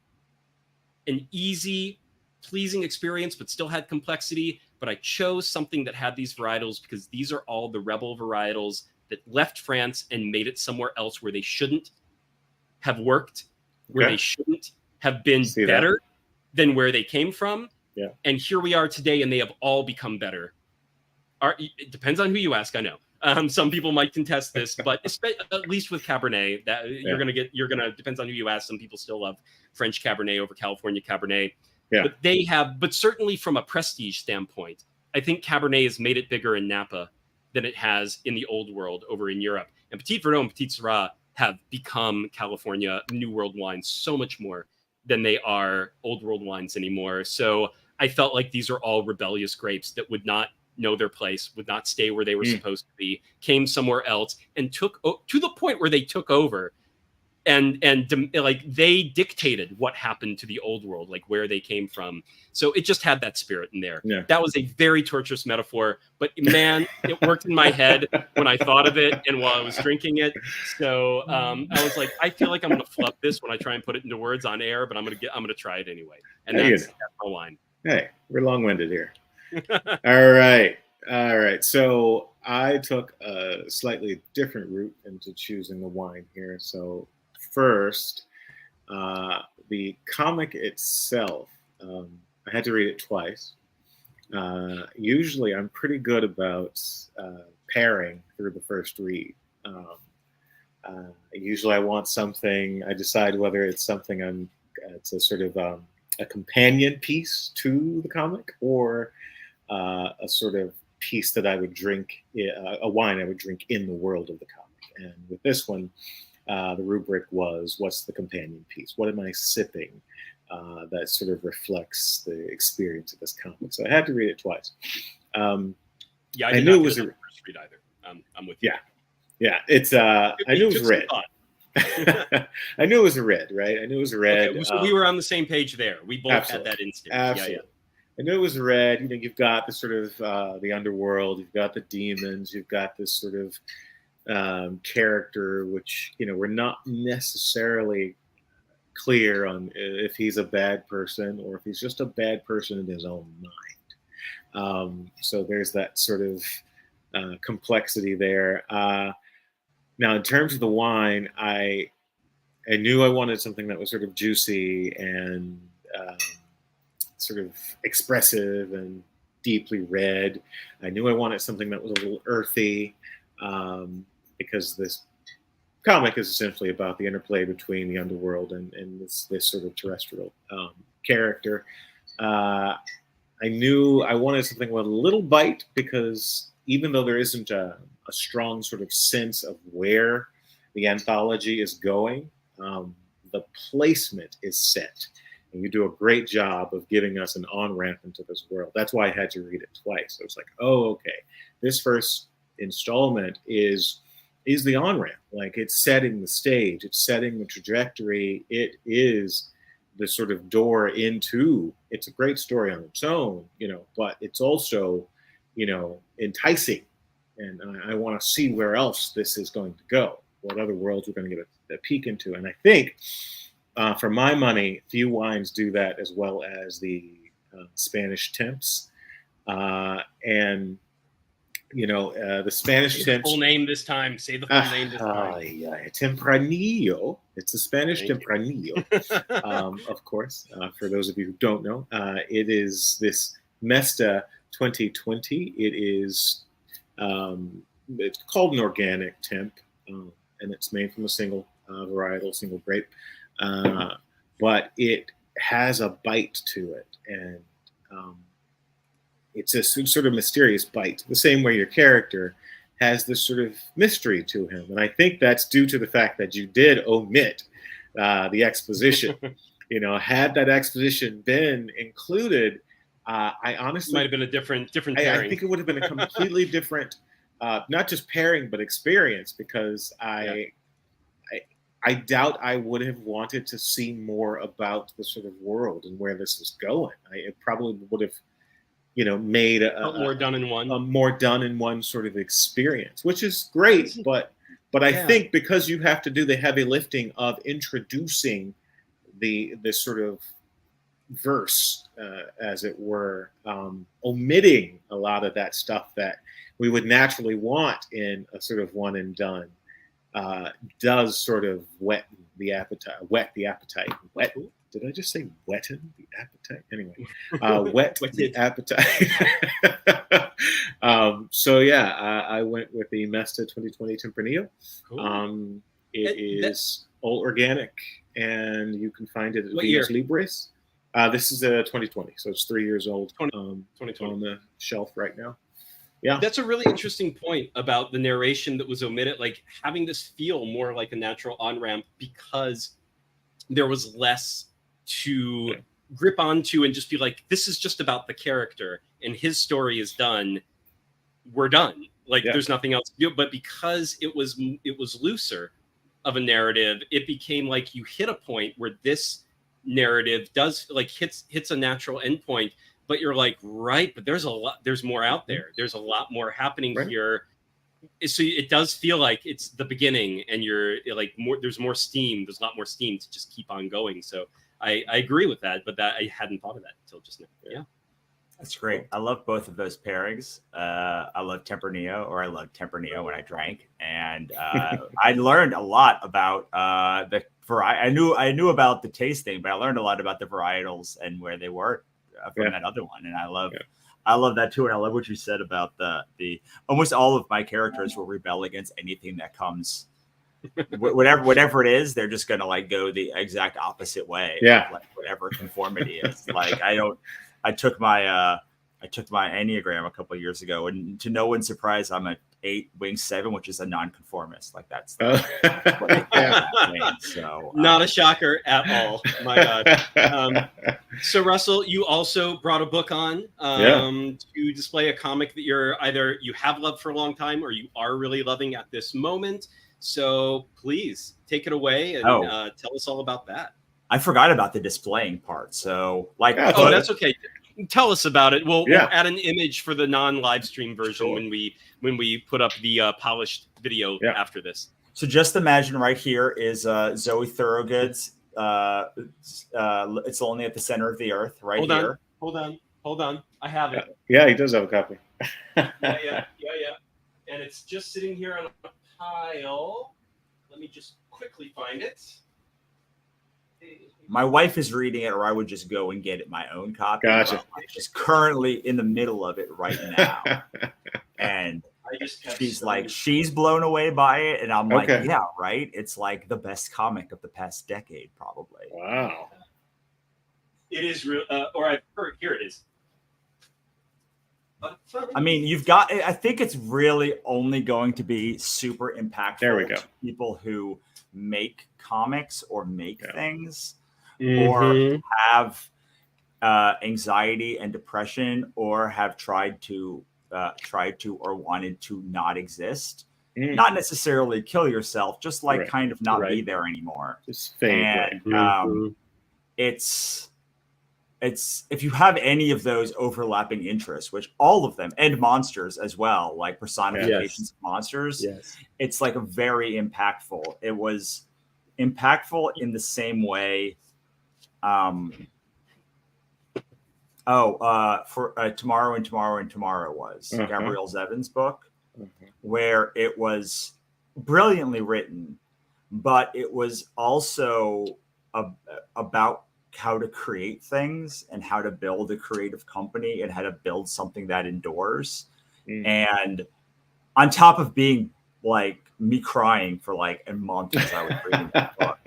Speaker 1: an easy, pleasing experience, but still had complexity, but I chose something that had these varietals because these are all the rebel varietals that left France and made it somewhere else where they shouldn't have worked, where they shouldn't have been better than where they came from.
Speaker 3: Yeah. And
Speaker 1: here we are today, and they have all become better. It depends on who you ask, I know. Some people might contest this, but at least with Cabernet, you're gonna depends on who you ask. Some people still love French Cabernet over California Cabernet. Yeah. But certainly from a prestige standpoint, I think Cabernet has made it bigger in Napa than it has in the old world over in Europe. And Petit Verdot and Petit Syrah have become California New World wines so much more than they are old world wines anymore. So I felt like these are all rebellious grapes that would not know their place, would not stay where they were supposed to be, came somewhere else, and took to the point where they took over and like they dictated what happened to the old world, like where they came from. So it just had that spirit in there. Yeah. That was a very torturous metaphor, but man, it worked in my head when I thought of it and while I was drinking it. So I was like, I feel like I'm going to flub this when I try and put it into words on air, but I'm going to try it anyway. And that's my line.
Speaker 3: Hey, we're long-winded here. All right. So I took a slightly different route into choosing the wine here. So first, the comic itself, I had to read it twice. Usually I'm pretty good about pairing through the first read. Usually I want something, I decide whether it's something it's a sort of a companion piece to the comic, or a sort of piece that I would drink, a wine I would drink in the world of the comic. And with this one, the rubric was, what's the companion piece? What am I sipping that sort of reflects the experience of this comic? So I had to read it twice.
Speaker 1: I knew it was a first read either. I'm with you.
Speaker 3: Yeah. It's I knew it was red. I knew it was a red, right? I knew it was a red.
Speaker 1: Okay, so we were on the same page there. We both had that instinct.
Speaker 3: Absolutely. Yeah. I knew it was red. You've got the sort of the underworld. You've got the demons. You've got this sort of character, which we're not necessarily clear on if he's a bad person or if he's just a bad person in his own mind. So there's that sort of complexity there. Now, in terms of the wine, I knew I wanted something that was sort of juicy and sort of expressive and deeply red. I knew I wanted something that was a little earthy, because this comic is essentially about the interplay between the underworld and this sort of terrestrial character. I knew I wanted something with a little bite, because even though there isn't a strong sort of sense of where the anthology is going, the placement is set. And you do a great job of giving us an on-ramp into this world. That's why I had to read it twice. I was like, oh, okay. This first installment is the on-ramp. Like, it's setting the stage. It's setting the trajectory. It is the sort of door into, it's a great story on its own, but it's also, enticing. And I want to see where else this is going to go, what other worlds we're going to get a peek into. And I think, for my money, few wines do that as well as the Spanish Temps. And, the Spanish Temps.
Speaker 1: Full name this time. Say the full name this time.
Speaker 3: Tempranillo. It's the Spanish Tempranillo, of course, for those of you who don't know. It is this MESTA 2020. It is It's called an organic temp, and it's made from a single varietal, single grape, but it has a bite to it, and it's a sort of mysterious bite, the same way your character has this sort of mystery to him. And I think that's due to the fact that you did omit the exposition. Had that exposition been included, I honestly
Speaker 1: might have been a different pairing.
Speaker 3: I think it would have been a completely different, not just pairing, but experience, because I doubt I would have wanted to see more about the sort of world and where this is going. It probably would have, made a
Speaker 1: more done in one
Speaker 3: sort of experience, which is great. But I think because you have to do the heavy lifting of introducing this sort of verse, as it were, omitting a lot of that stuff that we would naturally want in a sort of one and done, does sort of whet the appetite. Did I just say wetten the appetite? Anyway, whet the appetite. So yeah, I went with the MESTA 2020 Tempranillo. Cool. It is all organic, and you can find it at Vinos Libres. This is a 2020, so it's 3 years old. 2020 on the shelf right now. Yeah,
Speaker 1: that's a really interesting point about the narration that was omitted, like having this feel more like a natural on-ramp because there was less to grip onto and just be like, this is just about the character and his story is done. We're done. Like there's nothing else to do. But because it was looser of a narrative, it became like you hit a point where this narrative does like hits a natural endpoint. But you're like, right, but there's more out there. There's a lot more happening here. So it does feel like it's the beginning and you're like there's more steam. There's a lot more steam to just keep on going. So I agree with that, but I hadn't thought of that until just now. Yeah.
Speaker 2: That's great. I love both of those pairings. I love Tempranillo, or I loved Tempranillo when I drank. And I learned a lot about the variety. I knew about the tasting, but I learned a lot about the varietals and where they were from that other one. And I love that too. And I love what you said about the almost all of my characters will rebel against anything that comes, whatever it is. They're just going to like go the exact opposite way.
Speaker 3: Yeah.
Speaker 2: Like whatever conformity is. Like I took my Enneagram a couple of years ago, and to no one's surprise, I'm a 8 wing 7, which is a nonconformist. Like that's so
Speaker 1: not a shocker at all. My God. So Russell, you also brought a book on to display a comic that you have loved for a long time or you are really loving at this moment. So please take it away and tell us all about that.
Speaker 2: I forgot about the displaying part. So
Speaker 1: that's okay. Tell us about it. We'll add an image for the non-live stream version when we put up the polished video after this.
Speaker 2: So just imagine right here is Zoe Thorogood's. It's only at the center of the earth here.
Speaker 1: Hold on. I have it.
Speaker 3: Yeah, he does have a copy.
Speaker 1: Yeah. And it's just sitting here on a pile. Let me just quickly find it.
Speaker 2: My wife is reading it, or I would just go and get it my own copy.
Speaker 3: Gotcha.
Speaker 2: I'm just currently in the middle of it right now. And she's like, she's blown away by it. And I'm like, yeah, right. It's like the best comic of the past decade, probably.
Speaker 3: Wow.
Speaker 1: It is real. Or I've heard, here it is.
Speaker 2: I mean, you've got, I think it's really only going to be super impactful to people who make comics or make things. Or have anxiety and depression, or have tried to or wanted to not exist. Not necessarily kill yourself, just like kind of not be there anymore.
Speaker 3: Just fade.
Speaker 2: And it's if you have any of those overlapping interests, which all of them, and monsters as well, like personifications of monsters, it's like a very impactful. It was impactful in the same way. For Tomorrow and Tomorrow was Gabrielle Zevin's book, where it was brilliantly written, but it was also about how to create things and how to build a creative company and how to build something that endures. And on top of being like me crying for like a month as I was reading that book,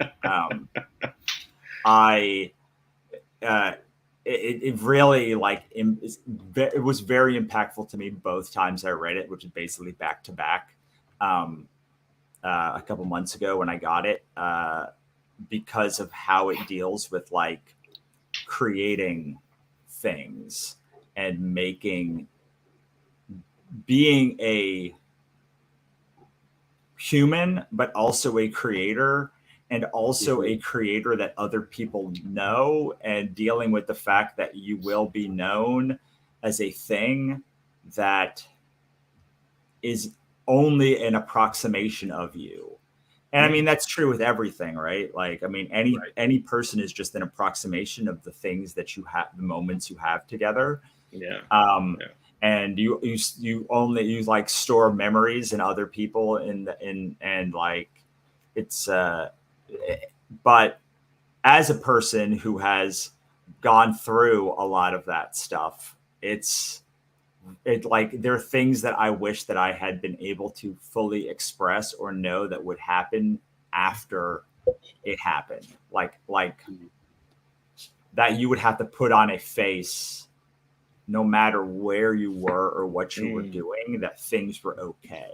Speaker 2: it really like it was very impactful to me both times I read it, which is basically back to back. A couple months ago when I got it, because of how it deals with like creating things and being a human, but also a creator, and also a creator that other people know, and dealing with the fact that you will be known as a thing that is only an approximation of you. And I mean, that's true with everything, right? Like, I mean, any person is just an approximation of the things that you have, the moments you have together. And you only like store memories in other people and like it's but as a person who has gone through a lot of that stuff, it like there are things that I wish that I had been able to fully express or know that would happen after it happened. Like that you would have to put on a face no matter where you were or what you were doing, that things were okay.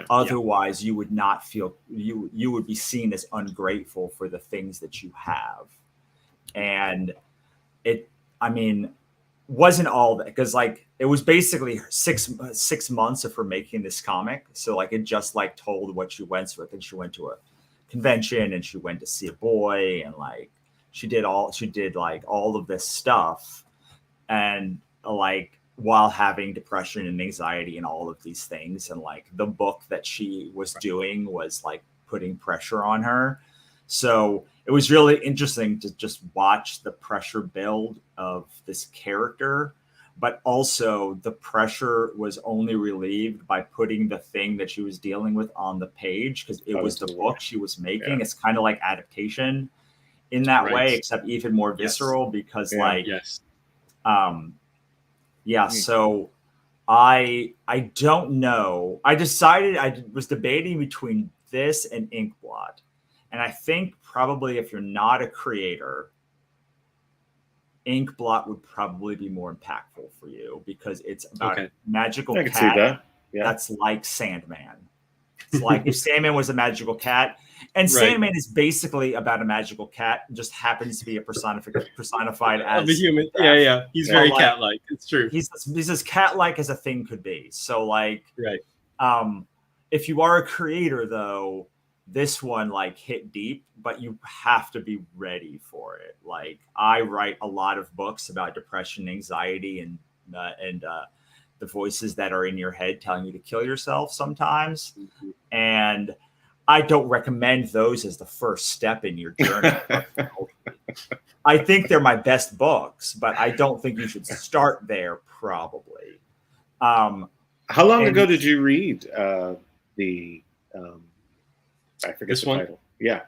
Speaker 2: Otherwise you would not feel, you would be seen as ungrateful for the things that you have. And wasn't all that, because like it was basically six months of her making this comic. So like it just like told what she went through. I think she went to a convention and she went to see a boy, and like she did like all of this stuff, and like while having depression and anxiety and all of these things. And like the book that she was doing was like putting pressure on her. So it was really interesting to just watch the pressure build of this character, but also the pressure was only relieved by putting the thing that she was dealing with on the page, because it was the book she was making. It's kind of like adaptation in that way, except even more visceral, because so I don't know. I decided, I was debating between this and Inkblot. And I think probably if you're not a creator, Inkblot would probably be more impactful for you, because it's about a magical cat that's like Sandman. It's like if Sandman was a magical cat, and Sandman is basically about a magical cat, just happens to be a personified as
Speaker 1: a human. He's very cat-like. It's true.
Speaker 2: He's as cat-like as a thing could be. So like, if you are a creator though, this one like hit deep, but you have to be ready for it. Like I write a lot of books about depression, anxiety, and the voices that are in your head telling you to kill yourself sometimes. And I don't recommend those as the first step in your journey. I think they're my best books, but I don't think you should start there probably.
Speaker 3: How long ago did you read I forget
Speaker 1: this
Speaker 3: the
Speaker 1: one?
Speaker 3: title. Yeah.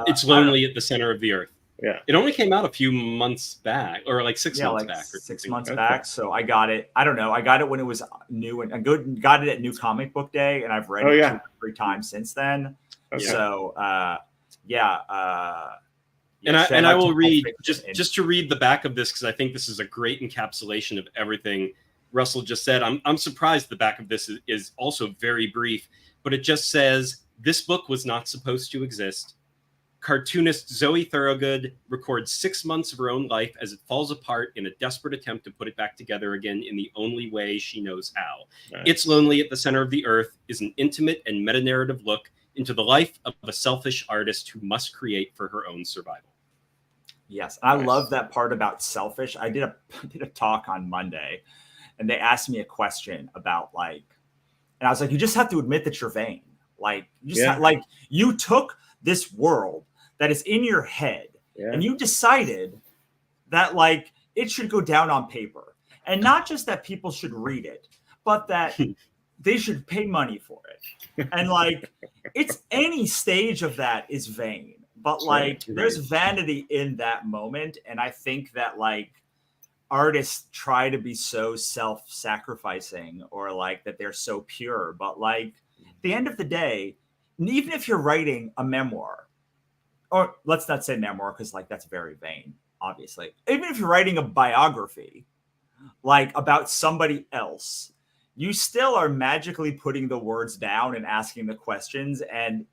Speaker 1: It's Lonely at the Center of the Earth.
Speaker 3: Yeah.
Speaker 1: It only came out a few months back, or like 6 months back. Or
Speaker 2: 6 months back. So I got it. I don't know. I got it when it was new, and I got it at New Comic Book Day, and I've read it 2 or 3 times since then. So and I will read just to read the back of this, because I think this is a great encapsulation of everything Russell just said. I'm surprised the back of this is also very brief, but it just says, "This book was not supposed to exist. Cartoonist Zoe Thorogood records 6 months of her own life as it falls apart in a desperate attempt to put it back together again in the only way she knows how. Nice. It's Lonely at the Center of the Earth is an intimate and meta-narrative look into the life of a selfish artist who must create for her own survival." Yes, I love that part about selfish. I did a talk on Monday, and they asked me a question about like, and I was like, you just have to admit that you're vain. Like, you just like you took this world that is in your head and you decided that like it should go down on paper, and not just that people should read it, but that they should pay money for it. And like, it's any stage of that is vain, but like there's vanity in that moment. And I think that like artists try to be so self-sacrificing, or like that they're so pure, but like at the end of the day, even if you're writing a memoir, or let's not say memoir because like that's very vain, obviously, even if you're writing a biography like about somebody else, you still are magically putting the words down and asking the questions and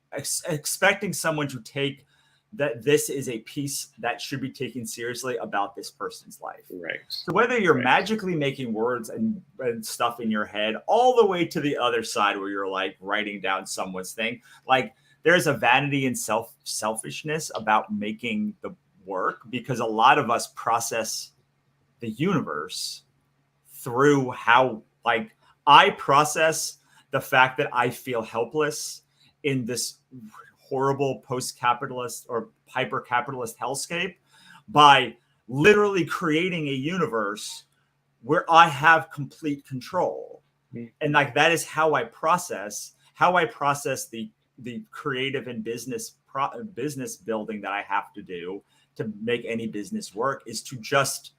Speaker 2: expecting someone to take that this is a piece that should be taken seriously about this person's life.
Speaker 3: Right.
Speaker 2: So whether you're magically making words and stuff in your head, all the way to the other side where you're like writing down someone's thing, like there's a vanity and selfishness about making the work, because a lot of us process the universe through how, like, I process the fact that I feel helpless in this horrible post-capitalist or hyper-capitalist hellscape by literally creating a universe where I have complete control. And like that is how I process the creative and business building that I have to do to make any business work, is to just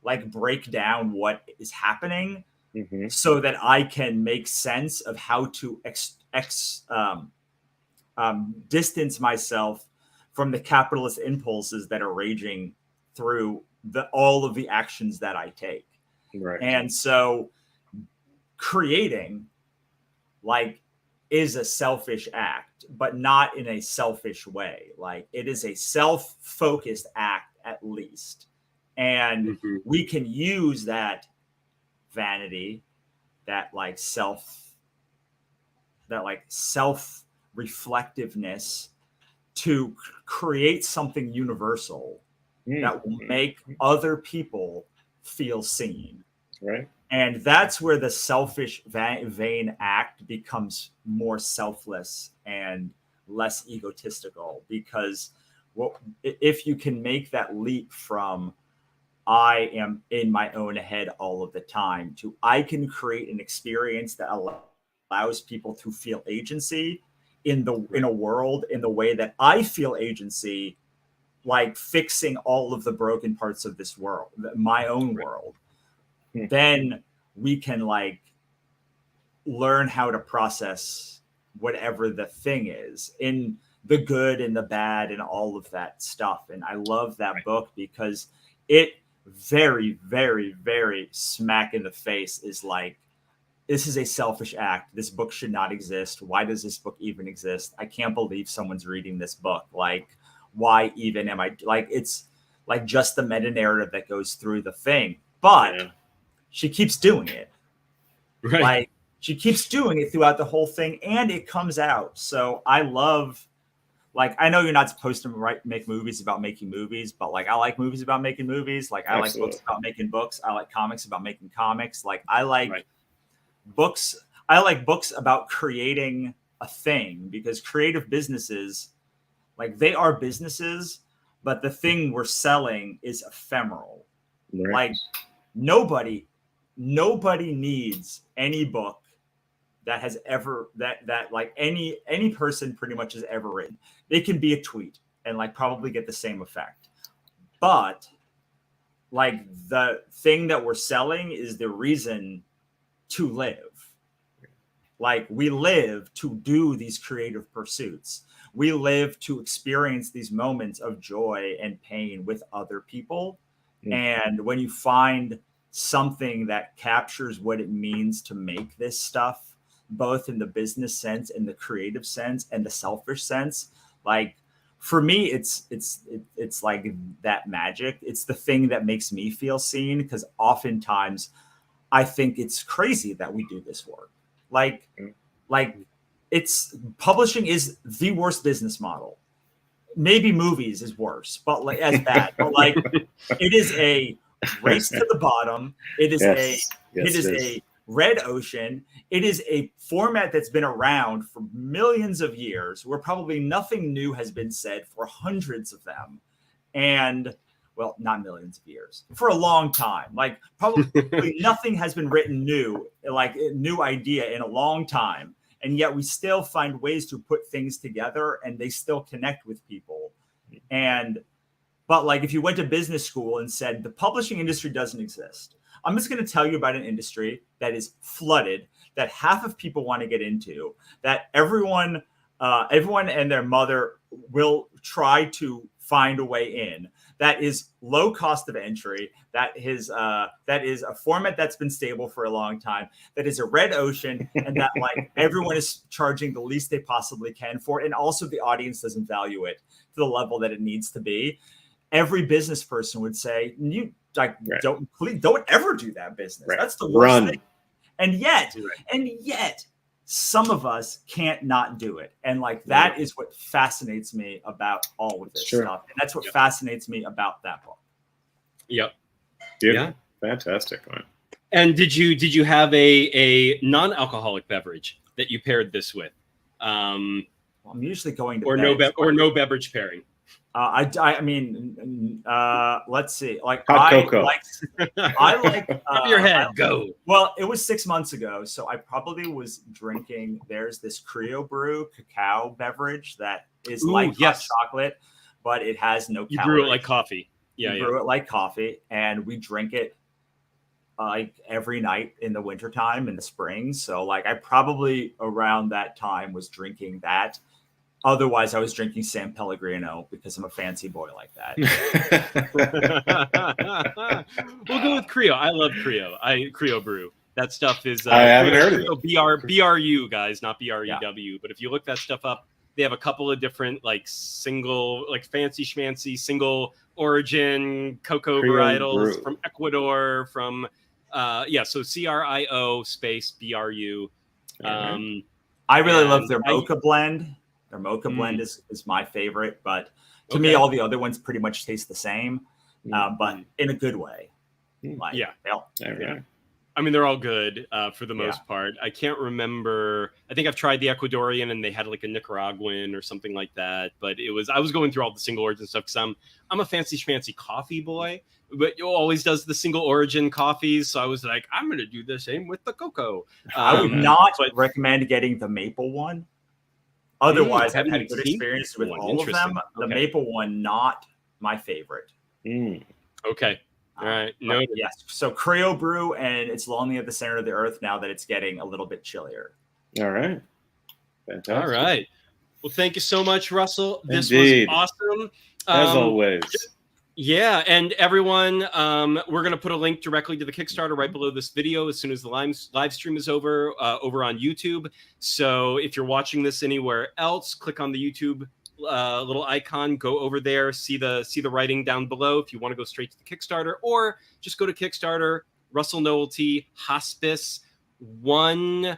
Speaker 2: like break down what is happening so that I can make sense of how to distance myself from the capitalist impulses that are raging through all of the actions that I take.
Speaker 3: Right.
Speaker 2: And so creating like is a selfish act, but not in a selfish way. Like it is a self-focused act at least. And we can use that vanity, that like self-reflectiveness to create something universal that will make other people feel seen.
Speaker 3: Right.
Speaker 2: And that's where the selfish vain act becomes more selfless and less egotistical, because if you can make that leap from I am in my own head all of the time to I can create an experience that allows people to feel agency in a world in the way that I feel agency, like fixing all of the broken parts of this world, my own world, then we can like learn how to process whatever the thing is, in the good and the bad and all of that stuff. And I love that book because it very, very, very smack in the face is like, this is a selfish act. This book should not exist. Why does this book even exist? I can't believe someone's reading this book. Like, why even am I like, it's like just the meta narrative that goes through the thing, but she keeps doing it.
Speaker 1: Right.
Speaker 2: Like she keeps doing it throughout the whole thing, and it comes out. So I love, like, I know you're not supposed to make movies about making movies, but like I like movies about making movies. Like I like books about making books. I like comics about making comics. Like I like books. I like books about creating a thing, because creative businesses, like they are businesses, but the thing we're selling is ephemeral. Like nobody needs any book that has ever that like any person pretty much has ever written. They can be a tweet and like probably get the same effect, but like the thing that we're selling is the reason to live. Like we live to do these creative pursuits. We live to experience these moments of joy and pain with other people. And when you find something that captures what it means to make this stuff, both in the business sense and the creative sense and the selfish sense, like for me, it's like that magic. It's the thing that makes me feel seen, because oftentimes I think it's crazy that we do this work. Like it's publishing is the worst business model. Maybe movies is worse, but like as bad. But like it is a race to the bottom. It is a red ocean. It is a format that's been around for millions of years, where probably nothing new has been said for hundreds of them. And well, not millions of years, for a long time. Like probably nothing has been written new, like a new idea in a long time. And yet we still find ways to put things together and they still connect with people. But But like if you went to business school and said the publishing industry doesn't exist, I'm just going to tell you about an industry that is flooded, that half of people want to get into, that everyone and their mother will try to find a way in, that is low cost of entry, that is a format that's been stable for a long time, that is a red ocean, and that like everyone is charging the least they possibly can for it, and also the audience doesn't value it to the level that it needs to be. Every business person would say, you like don't ever do that business. Right. That's the worst thing. And yet some of us can't not do it. And like that is what fascinates me about all of this stuff. And that's what fascinates me about that book.
Speaker 1: Yep.
Speaker 3: Yeah. Fantastic, man.
Speaker 1: And did you have a non-alcoholic beverage that you paired this with?
Speaker 2: I'm usually going to
Speaker 1: no beverage pairing.
Speaker 2: I mean, let's see. Like
Speaker 3: hot cocoa.
Speaker 2: I like
Speaker 1: up your head. Go.
Speaker 2: Well, it was 6 months ago, so I probably was drinking. There's this Creo Brew cacao beverage that is hot chocolate, but it has no calories.
Speaker 1: You brew it like coffee. Yeah,
Speaker 2: brew it like coffee, and we drink it like every night in the wintertime, in the spring. So like I probably around that time was drinking that. Otherwise, I was drinking San Pellegrino because I'm a fancy boy like that.
Speaker 1: We'll go with Creo. I love Creo. Creo Brew. That stuff is.
Speaker 3: I haven't heard of it.
Speaker 1: BRU guys, not BREW.
Speaker 2: Yeah.
Speaker 1: But if you look that stuff up, they have a couple of different like fancy schmancy single origin cocoa varietals from Ecuador. From so CRIO space BRU.
Speaker 2: I really love their mocha blend. Their mocha blend is my favorite, but to me, all the other ones pretty much taste the same, but in a good way. Like,
Speaker 1: I mean, they're all good for the most part. I can't remember. I think I've tried the Ecuadorian, and they had like a Nicaraguan or something like that. But I was going through all the single origin stuff because I'm a fancy schmancy coffee boy, but you always does the single origin coffees. So I was like, I'm going to do the same with the cocoa.
Speaker 2: I would not recommend getting the maple one. Otherwise, I've had a good experience with all of them. The maple one, not my favorite.
Speaker 1: Okay. All right. No.
Speaker 2: Yes. So Creo Brew, and it's lonely at the center of the earth now that it's getting a little bit chillier.
Speaker 3: All right. Fantastic.
Speaker 1: All right. Well, thank you so much, Russell. This was awesome.
Speaker 3: As always.
Speaker 1: Yeah, and everyone, we're going to put a link directly to the Kickstarter right below this video as soon as the live stream is over on YouTube. So if you're watching this anywhere else, click on the YouTube little icon, go over there, see the writing down below if you want to go straight to the Kickstarter, or just go to Kickstarter, Russell Nohelty, Hospice, one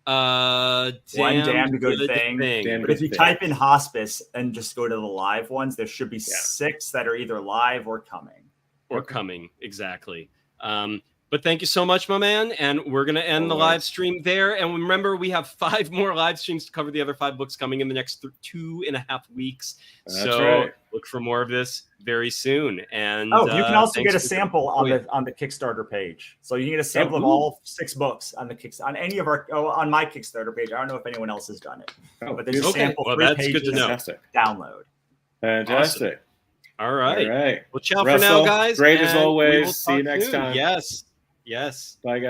Speaker 1: damn good thing.
Speaker 2: But if you type in hospice and just go to the live ones, there should be 6 that are either live or coming.
Speaker 1: Exactly. But thank you so much, my man. And we're going to end the live stream there. And remember, we have 5 more live streams to cover the other 5 books coming in the next 2.5 weeks. Look for more of this very soon. And
Speaker 2: you can also get a sample on the Kickstarter page. So you can get a sample of all 6 books on on my Kickstarter page. I don't know if anyone else has done it, but there's a sample 3 pages.
Speaker 1: Good to know.
Speaker 2: Download.
Speaker 3: Fantastic.
Speaker 1: Awesome. All right.
Speaker 3: All right.
Speaker 1: Well, ciao for now, guys.
Speaker 3: Great as always. See you next time.
Speaker 1: Yes.
Speaker 3: Bye, guys.